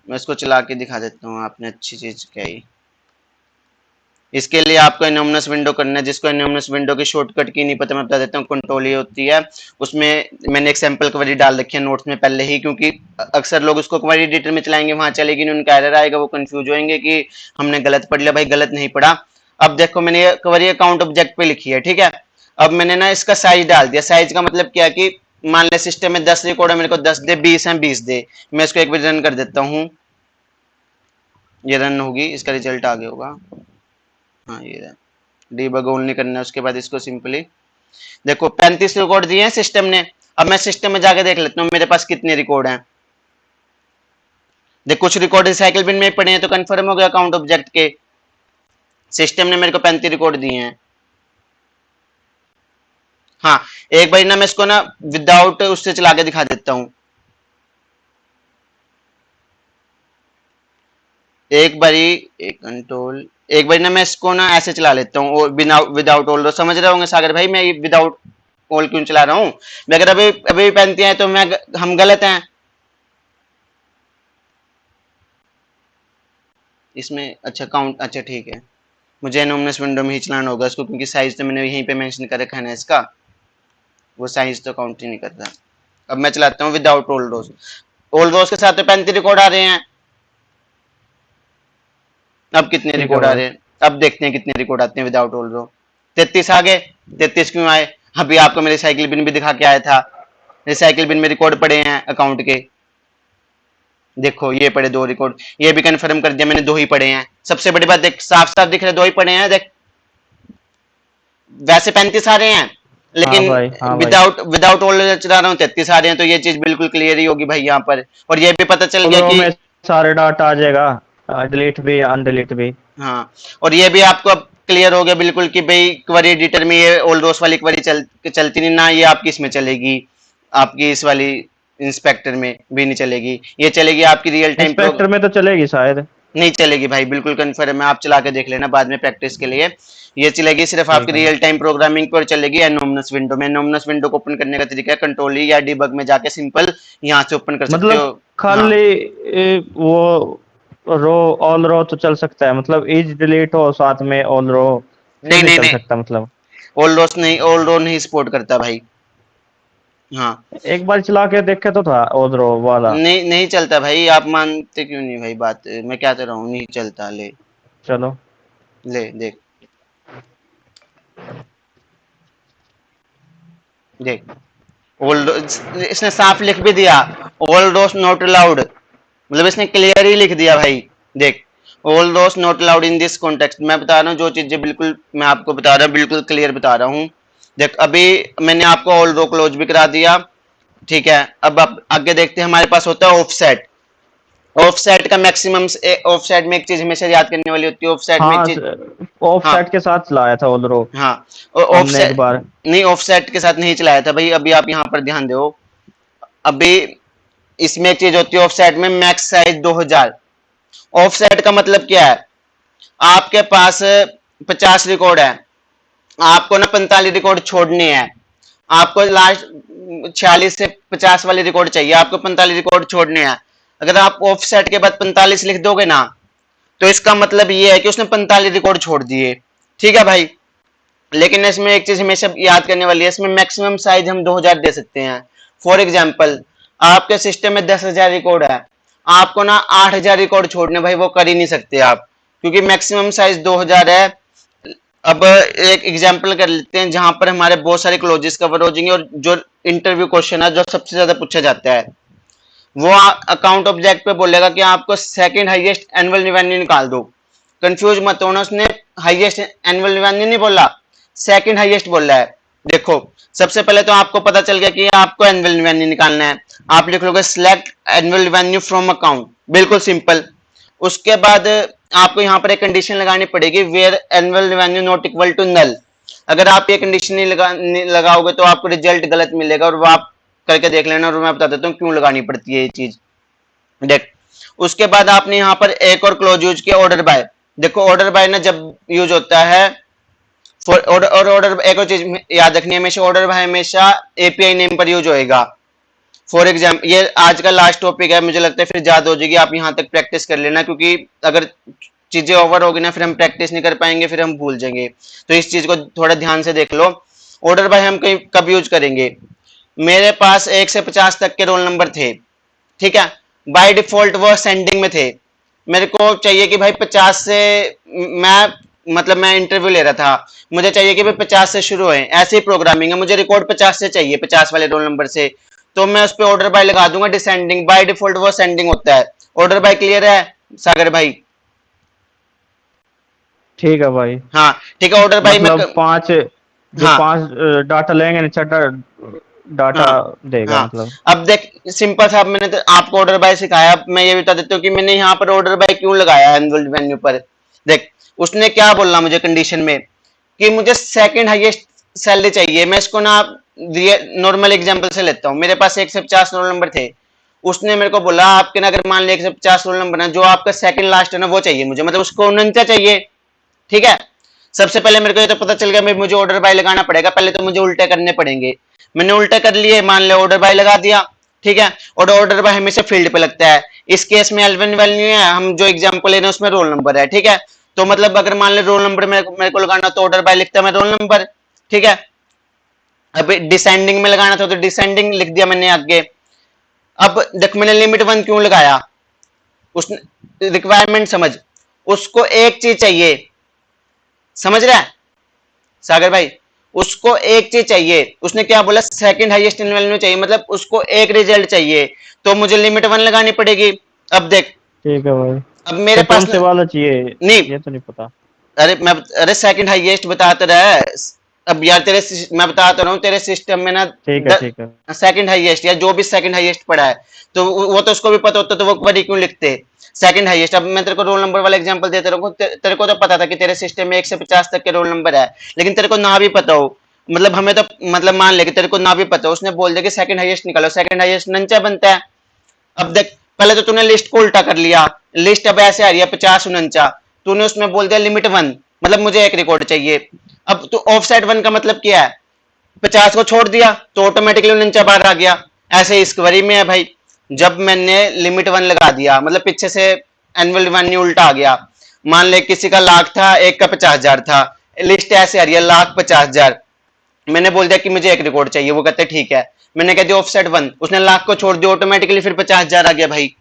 मैं इसको चला के दिखा देता हूँ, आपने अच्छी चीज कही। इसके लिए आपको एनोमनस विंडो करना है। जिसको एनोमनस विंडो की शॉर्टकट की नहीं पता, मैं बता देता हूँ, कंट्रोल ये होती है। उसमें मैंने एक सैंपल क्वेरी डाल रखी है नोट्स में पहले ही, क्योंकि अक्सर लोग उसको क्वेरी एडिटर में चलाएंगे, वहां चलेगी नहीं, उनका एरर आएगा, वो कंफ्यूज होंगे कि हमने गलत पढ़ लिया। भाई गलत नहीं पढ़ा। अब देखो मैंने ये क्वेरी अकाउंट ऑब्जेक्ट पे लिखी है, ठीक है। अब मैंने ना इसका साइज डाल दिया। साइज का मतलब क्या है कि मान ले सिस्टम में 10 रिकॉर्ड है, मेरे को 10 दे, 20 है 20 दे। मैं इसको एक बार रन कर देता हूँ, ये रन होगी, इसका रिजल्ट आगे होगा। हाँ ये डीबग ओनली करना है। उसके बाद इसको सिंपली देखो 35 रिकॉर्ड दिए हैं सिस्टम ने। अब मैं सिस्टम में जाके देख लेता हूँ मेरे पास कितने रिकॉर्ड हैं। देख कुछ रिकॉर्ड रिसाइकिल बिन में पड़े हैं तो कंफर्म हो गया अकाउंट ऑब्जेक्ट के। सिस्टम ने मेरे को 35 रिकॉर्ड दिए हैं। हाँ एक बार ना मैं इसको ना विदाउट उससे चला के दिखा देता हूँ। एक बारी एक कंट्रोल, एक बारी ना मैं इसको ना ऐसे चला लेता हूँ और विदाउट ऑल। समझ रहे होंगे सागर भाई मैं विदाउट ऑल क्यों चला रहा हूँ। मैं अगर अभी अभी पहनती हैं तो मैं हम गलत हैं इसमें। अच्छा काउंट, अच्छा ठीक है, मुझे एनोमनस विंडो में ही चलाना होगा इसको, क्योंकि साइज तो मैंने यहीं पे मेंशन कर रखा है ना इसका, वो साइज तो काउंट ही नहीं कर रहा। अब मैं चलाता हूँ विदाउट ओल्ड रोज। ओल्ड रोज के साथ तो 35 रिकॉर्ड आ रहे हैं। अब कितने ठीक है रिकॉर्ड आ भाई। रहे हैं, अब देखते हैं कितने रिकॉर्ड आते हैं विदाउट ओल्ड रो। 33 आ गए। 33 क्यों आए, अभी आपको मेरे साइकिल बिन भी दिखा के आया था। रिसाइकिल बिन में रिकॉर्ड पड़े हैं अकाउंट के, देखो ये पड़े 2 रिकॉर्ड, ये भी कंफर्म कर दिया मैंने 2 ही पड़े हैं। सबसे बड़ी बात देख, साफ साफ दिख रहा है 2 ही पड़े हैं। देख वैसे 35 आ रहे हैं, हाँ लेकिन भाई, हाँ भाई। विदाउट विदाउट ओल्ड चला रहा हूँ 33 आ रहे हैं, तो ये चीज बिल्कुल क्लियर ही होगी भाई यहाँ पर। और ये भी पता चल ऑल गया रो कि में सारे डाटा आ जाएगा, डिलीट भी अनडिलीट भी। हाँ, और ये भी आपको अब क्लियर हो गया बिल्कुल कि भाई क्वेरी एडिटर में ये ओल्ड रोज वाली क्वेरी चलती नहीं ना, ये आपकी इसमें चलेगी, आपकी इस वाली इंस्पेक्टर में भी नहीं चलेगी, ये चलेगी आपकी रियल टाइम प्रो। इंस्पेक्टर में तो चलेगी शायद। नहीं चलेगी भाई, बिल्कुल कन्फर्म है, आप चला के देख लेना बाद में प्रैक्टिस के लिए। ये चलेगी सिर्फ आपकी ठीक है। रियल टाइम प्रोग्रामिंग पर चलेगी एनोमनस विंडो में। एनोमनस विंडो को ओपन करने का तरीका है कंट्रोल या डीबग में जाके सिंपल यहाँ से ओपन कर सकते हो। मतलब हाँ खाली वो रो, ऑल रो तो चल सकता है, मतलब इज डिलीट हो साथ में ऑल रो, फिर नहीं नहीं नहीं चल नहीं, सकता मतलब। ओल्ड रोज नहीं, ओल्ड रो नहीं सपोर्ट करता भाई। हाँ एक बार चला के देखे तो था ऑल रो वाला। नहीं नहीं चलता भाई, आप मानते क्यों नहीं भाई बात, मैं क्या कर रहा हूँ, नहीं चलता। ले चलो। ले देख देख, ओल्ड इसने साफ लिख भी दिया, ओल्ड रोज नॉट अलाउड, मतलब इसने क्लियर ही लिख दिया भाई। देख all those not allowed in this context, मैं बता रहा हूँ जो चीजें बिल्कुल मैं आपको बता रहा हूँ बिल्कुल क्लियर बता रहा हूँ। देख अभी मैंने आपको ऑल रो क्लोज भी करा दिया, ठीक है। अब आप आगे देखते हैं, हमारे पास होता है ऑफसेट। ऑफसेट का मैक्सिमम, ऑफसेट में एक चीज हमेशा याद करने वाली होती है, ऑफसेट में एक हाँ, चीज। ऑफ हाँ सेट के साथ लाया था ऑल रो हाँ, हमने एक ऑफसेट बार। नहीं, ऑफसेट के साथ नहीं चलाया था भाई, अभी आप यहाँ पर ध्यान दो। अभी इसमें एक चीज होती है ऑफसेट में, मैक्स साइज 2000। ऑफसेट का मतलब क्या है, आपके पास 50 रिकॉर्ड है, आपको ना 45 रिकॉर्ड छोड़ने हैं। आपको लास्ट 46 से 50 वाले रिकॉर्ड चाहिए, आपको 45 रिकॉर्ड छोड़ने हैं। अगर आप ऑफ सेट के बाद 45 लिख दोगे ना, तो इसका मतलब ये है कि उसने 45 रिकॉर्ड छोड़ दिए, ठीक है भाई। लेकिन इसमें एक चीज हमेशा याद करने वाली है, इसमें मैक्सिमम साइज हम 2000 दे सकते हैं। फॉर एग्जाम्पल आपके सिस्टम में 10,000 रिकॉर्ड है, आपको ना 8,000 रिकॉर्ड छोड़ने, भाई वो कर ही नहीं सकते आप, क्योंकि मैक्सिमम साइज 2000 है। अब एक एग्जांपल कर लेते हैं जहां पर हमारे बहुत सारे क्लोजेस कवर हो जाएंगे, और जो इंटरव्यू क्वेश्चन है जो सबसे ज्यादा पूछा जाता है, वो अकाउंट ऑब्जेक्ट पे बोलेगा कि आपको सेकंड हाईएस्ट एनुअल रिवेन्यू निकाल दो। कंफ्यूज मत होना, उसने हाईएस्ट एनुअल रिवेन्यू नहीं बोला, सेकंड हाईएस्ट बोला है। देखो सबसे पहले तो आपको पता चल गया कि आपको एनुअल रिवेन्यू निकालना है, आप लिख लोगे select annual revenue from account, बिल्कुल सिंपल। उसके बाद आपको यहाँ पर एक कंडीशन लगानी पड़ेगी, where annual revenue not equal to null. अगर आप ये कंडीशन नहीं लगाओगे तो आपको रिजल्ट गलत मिलेगा, और वो आप करके देख लेना, और मैं बता देता हूँ क्यों लगानी पड़ती है ये चीज। देख उसके बाद आपने यहाँ पर एक और क्लोज यूज किया, ऑर्डर बाय। देखो ऑर्डर बाय ना जब यूज होता है, और ऑर्डर एक और चीज याद रखनी है, हमेशा ऑर्डर बाय हमेशा एपीआई नेम पर यूज होएगा। फॉर एग्जाम्पल ये आज का लास्ट टॉपिक है, मुझे लगता है फिर याद हो जाएगी, आप यहाँ तक प्रैक्टिस कर लेना, क्योंकि अगर चीजें ओवर होगी ना, फिर हम प्रैक्टिस नहीं कर पाएंगे, फिर हम भूल जाएंगे। तो इस चीज को थोड़ा ध्यान से देख लो। ऑर्डर बाय हम कब यूज करेंगे? मेरे पास 1 से 50 तक के रोल नंबर थे, ठीक है, बाय डिफॉल्ट वो सेंडिंग में थे। मेरे को चाहिए कि भाई 50 से, मैं इंटरव्यू ले रहा था, मुझे चाहिए कि भाई 50 से शुरू है, ऐसे ही प्रोग्रामिंग है, मुझे रिकॉर्ड 50 से चाहिए, 50 वाले रोल नंबर से। तो मैं उस पर ऑर्डर बाय लगा दूंगा, डिसेंडिंग, बाय डिफॉल्ट वो सेंडिंग होता है। ऑर्डर बाय क्लियर है सागर भाई? ठीक है भाई। हाँ ठीक है, ऑर्डर बाय में मतलब पांच, जो हाँ पांच डाटा लेंगे ना, छठा डाटा हाँ देगा हाँ। मतलब। अब देख सिंपल सा, अब मैंने तो आपको ऑर्डर बाय सिखाया, अब मैं ये बता देता हूँ कि मैंने यहाँ पर ऑर्डर बाय क्यों लगाया एनुअल वेन्यू पर। देख उसने क्या बोला मुझे कंडीशन में कि मुझे सेकंड हाईएस्ट सैलरी चाहिए। मैं इसको ना नॉर्मल एग्जांपल से लेता हूँ। मेरे पास 1 से 50 रोल नंबर थे, उसने मेरे को बोला आपके ना अगर मान लिया 1 से 50 रोल नंबर है, जो आपका सेकंड लास्ट है ना वो चाहिए मुझे, मतलब उसको 49 चाहिए, ठीक है। सबसे पहले मेरे को ये तो पता चल गया मुझे ऑर्डर बाय लगाना पड़ेगा, पहले तो मुझे उल्टे करने पड़ेंगे। मैंने उल्टे कर लिए, मान लिया ऑर्डर बाय लगा दिया, ठीक है। और ऑर्डर बाय हमेशा फील्ड पे लगता है। इस केस में एलवन वैल्यू है, हम जो एग्जांपल ले रहे हैं उसमें रोल नंबर है, ठीक है। तो मतलब अगर मान ले रोल नंबर मेरे को लगाना, तो ऑर्डर बाय लिखता मैं रोल नंबर, ठीक है। अब डिसेंडिंग में लगाना था तो डिसेंडिंग लिख दिया मैंने आगे। अब देख मैंने लिमिट 1 क्यों लगाया, उस रिक्वायरमेंट समझ, उसको एक चीज चाहिए, समझ रहा है सागर भाई? उसको एक चीज चाहिए, उसने क्या बोला, सेकंड हाईएस्ट वैल्यू चाहिए, मतलब उसको एक रिजल्ट चाहिए, तो मुझे लिमिट 1 लगानी पड़ेगी। अब देख, ठीक है भाई। अब मेरे तो पास कौन से वाला चाहिए, नहीं, ये तो नहीं पता। अरे सेकंड हाईएस्ट बताते रहे। अब यार मैं बताता रहा हूँ, तेरे सिस्टम में ना ठीक है ठीक है। सेकंड हाईएस्ट या जो भी सेकंड हाईएस्ट पड़ा है, तो वो तो उसको भी पता होता, तो वो क्वेरी क्यों लिखते सेकंड हाईएस्ट। अब मैं तेरे को रोल नंबर वाला एग्जांपल देते रहूं, तेरे को तो पता था कि तेरे सिस्टम में 1 से 50 तक के रोल नंबर है, लेकिन तेरे को ना भी पता हो, मतलब हमें तो मतलब मान ले कि तेरे को ना भी पता हो, उसने बोल दिया कि सेकंड हाईएस्ट निकालो, सेकंड हाईएस्ट नंचा बनता है। अब देख पहले तो तूने लिस्ट को उल्टा कर लिया, लिस्ट अब ऐसे आ रही है 50 49, तूने उसमें बोल दिया लिमिट 1, मतलब मुझे एक रिकॉर्ड चाहिए। अब तो ऑफसेट 1 का मतलब क्या है, 50 को छोड़ दिया तो ऑटोमेटिकली 49 बाहर आ गया। ऐसे इस क्वेरी में है भाई, जब मैंने लिमिट 1 लगा दिया, मतलब पीछे से एनुअल रेवेन्यू उल्टा आ गया। मान ले किसी का लाख था, एक का 50,000 था, लिस्ट ऐसे आ रही है 1,50,000, मैंने बोल दिया कि मुझे एक रिकॉर्ड चाहिए, वो कहते ठीक है, मैंने कह दिया ऑफसेट 1, उसने लाख को छोड़ दिया, ऑटोमेटिकली फिर 50,000 आ गया भाई।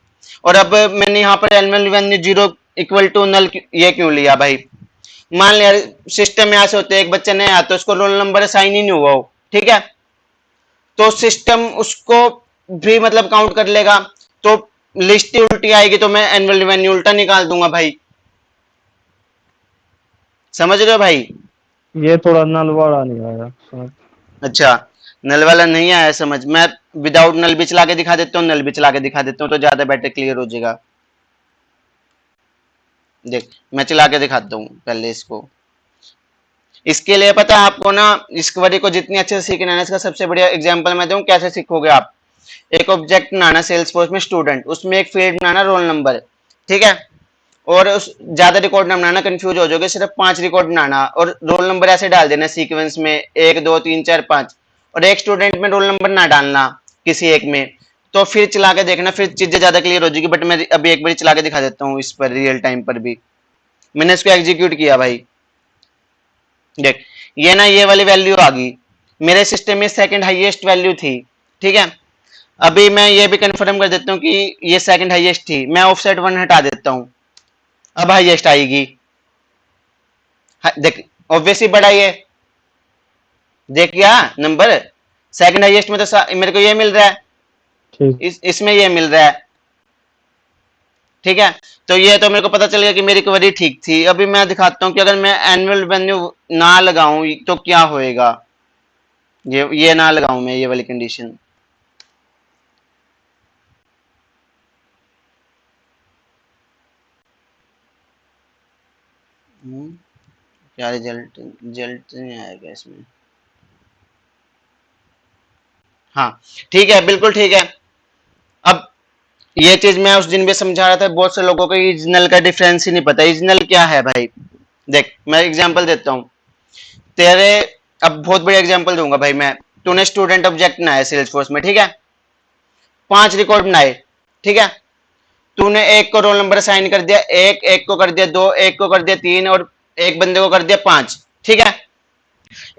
और अब मैंने यहाँ पर annual revenue zero equal to null ये क्यों लिया भाई? मान लिया सिस्टम में ऐसे होते हैं, एक बच्चा नया आता है, उसको रोल नंबर असाइन ही नहीं हुआ हो, ठीक है, तो सिस्टम उसको भी मतलब काउंट कर लेगा, तो लिस्ट ही उल्टी आएगी, तो मैं एनुअल रेवेन्यू उल्टा निकाल दूंगा भाई। समझ रहे हो भाई? ये थोड़ा नल वाला नहीं आया समझ। अच्छा, नल वाला नहीं आया समझ। मैं विदाउट नल भी चला के दिखा देता हूँ, नल भी चला के दिखा देता हूँ, तो ज्यादा बेटर क्लियर हो जाएगा। देख मैं चला के दिखाता हूँ पहले इसको। इसके लिए पता है आपको ना, इस क्वेरी को जितनी अच्छे से सीखना है, इसका सबसे बढ़िया एग्जांपल मैं दूं, कैसे सीखोगे आप। एक ऑब्जेक्ट बनाना सेल्स फोर्स में स्टूडेंट, उसमें एक फील्ड बनाना रोल नंबर, ठीक है, और उस ज्यादा रिकॉर्ड ना बनाना, कंफ्यूज हो जाओगे, सिर्फ 5 रिकॉर्ड बनाना, और रोल नंबर ऐसे डाल देना सीक्वेंस में 1 2 3 4 5, और एक स्टूडेंट में रोल नंबर ना डालना किसी एक में। तो फिर चला के देखना, फिर चीजें ज्यादा क्लियर हो जाएगी। बट मैं अभी एक बार चला के दिखा देता हूँ इस पर रियल टाइम पर भी। मैंने इसको एग्जीक्यूट किया भाई, देख ये ना ये वाली वैल्यू आ गई, मेरे सिस्टम में सेकंड हाईएस्ट वैल्यू थी, ठीक है। अभी मैं ये भी कंफर्म कर देता हूँ कि ये सेकंड हाईएस्ट थी, मैं ऑफसेट 1 हटा देता हूँ, अब हाईएस्ट आएगी। देख ऑब्वियसली बड़ा ये, देख क्या नंबर, सेकंड हाईएस्ट में तो मेरे को ये मिल रहा है, ठीक। इसमें ये मिल रहा है, ठीक है। तो ये तो मेरे को पता चल गया कि मेरी क्वेरी ठीक थी। अभी मैं दिखाता हूँ कि अगर मैं एनुअल वेन्यू ना लगाऊं तो क्या होएगा। ये ना लगाऊं मैं, ये वाली कंडीशन, क्या रिजल्ट रिजल्ट नहीं आएगा इसमें। हाँ ठीक है, बिल्कुल ठीक है। अब ये चीज मैं उस दिन भी समझा रहा था, बहुत से लोगों को रीजनल का डिफरेंस ही नहीं पता। रीजनल क्या है भाई, देख मैं एग्जांपल देता हूँ तेरे, अब बहुत बड़ी एग्जांपल दूंगा भाई मैं। तूने स्टूडेंट ऑब्जेक्ट बनाया सेल्सफोर्स में, ठीक है, 5 रिकॉर्ड बनाए, ठीक है, तूने एक को रोल नंबर असाइन कर दिया, एक को कर दिया 2, एक को कर दिया 3 और एक बंदे को कर दिया 5, ठीक है।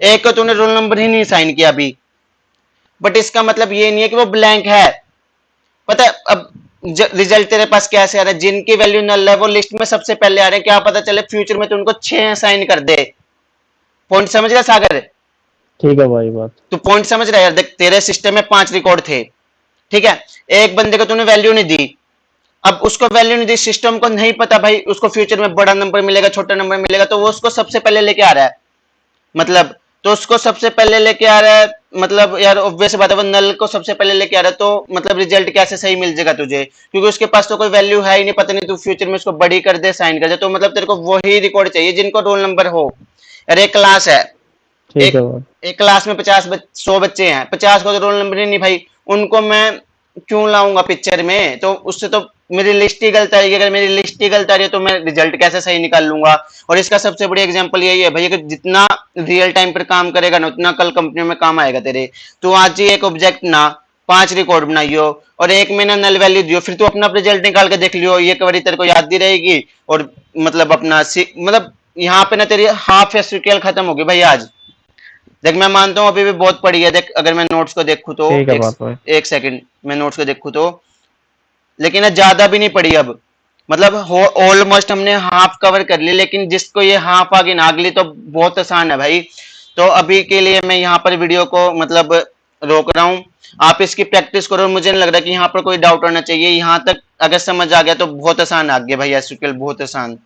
एक को तूने रोल नंबर ही नहीं असाइन किया अभी, बट इसका मतलब ये नहीं है कि वो ब्लैंक है। पता है अब रिजल्ट तेरे पास कैसे आ रहा है, जिनकी वैल्यू नल है वो लिस्ट में सबसे पहले आ रहे हैं, क्या पता चले फ्यूचर में तो उनको 6 असाइन कर दे। पॉइंट समझ रहा सागर? ठीक है भाई बात। तू पॉइंट समझ रहा है यार, देख तेरे सिस्टम में 5 रिकॉर्ड थे, ठीक है। एक बंदे को तूने वैल्यू नहीं दी, अब उसको वैल्यू नहीं दी, सिस्टम को नहीं पता भाई उसको फ्यूचर में बड़ा नंबर मिलेगा छोटा नंबर मिलेगा, तो वो उसको सबसे पहले लेके आ रहा है, मतलब तो उसको सबसे पहले लेके आ रहा है, मतलब यार ऑब्वियस बात है वो नल को सबसे पहले लेके आ रहा है, तो मतलब रिजल्ट कैसे सही मिल जाएगा तुझे, क्योंकि उसके पास तो कोई वैल्यू है ही नहीं, पता नहीं तू फ्यूचर में उसको बड़ी कर दे साइन कर दे, तो मतलब तेरे को वही रिकॉर्ड चाहिए जिनको रोल नंबर हो। यार एक क्लास है, ठीक एक है भाई। एक क्लास में 100 बच्चे हैं, 50 को तो रोल नंबर ही नहीं भाई, उनको मैं क्यों लाऊंगा पिक्चर में, तो उससे तो मेरी लिस्ट ही गलत आएगी, अगर मेरी लिस्ट ही गलत आ रही है तो मैं रिजल्ट कैसे सही निकाल लूंगा। और इसका सबसे बड़ी एग्जांपल यही है भाई, अगर जितना रियल टाइम पर काम करेगा ना उतना कल कंपनी में काम आएगा तेरे। तो आज ही एक ऑब्जेक्ट ना 5 रिकॉर्ड बनाइयो और एक में ना नल वैल्यू दियो, फिर तू अपना रिजल्ट निकाल के देख लियो, ये कवरी तेरे को याद भी रहेगी, और मतलब अपना मतलब यहाँ पे ना तेरी हाफ एसक्यूएल खत्म होगी भाई आज। देख मैं मानता हूँ अभी भी बहुत पड़ी है, देख अगर मैं नोट्स को देखूँ तो ठीक है बात भाई। एक सेकंड मैं नोट्स को देखूँ तो, लेकिन ज्यादा भी नहीं पड़ी अब, मतलब ऑलमोस्ट हमने हाफ कवर कर ली, लेकिन जिसको ये हाफ आगे ना अगली तो बहुत आसान है भाई। तो अभी के लिए मैं यहाँ पर वीडियो को मतलब रोक रहा हूँ, आप इसकी प्रैक्टिस करो, मुझे नहीं लग रहा कि यहाँ पर कोई डाउट होना चाहिए, यहाँ तक अगर समझ आ गया तो बहुत आसान आ गया भाई एसक्यूएल, बहुत आसान।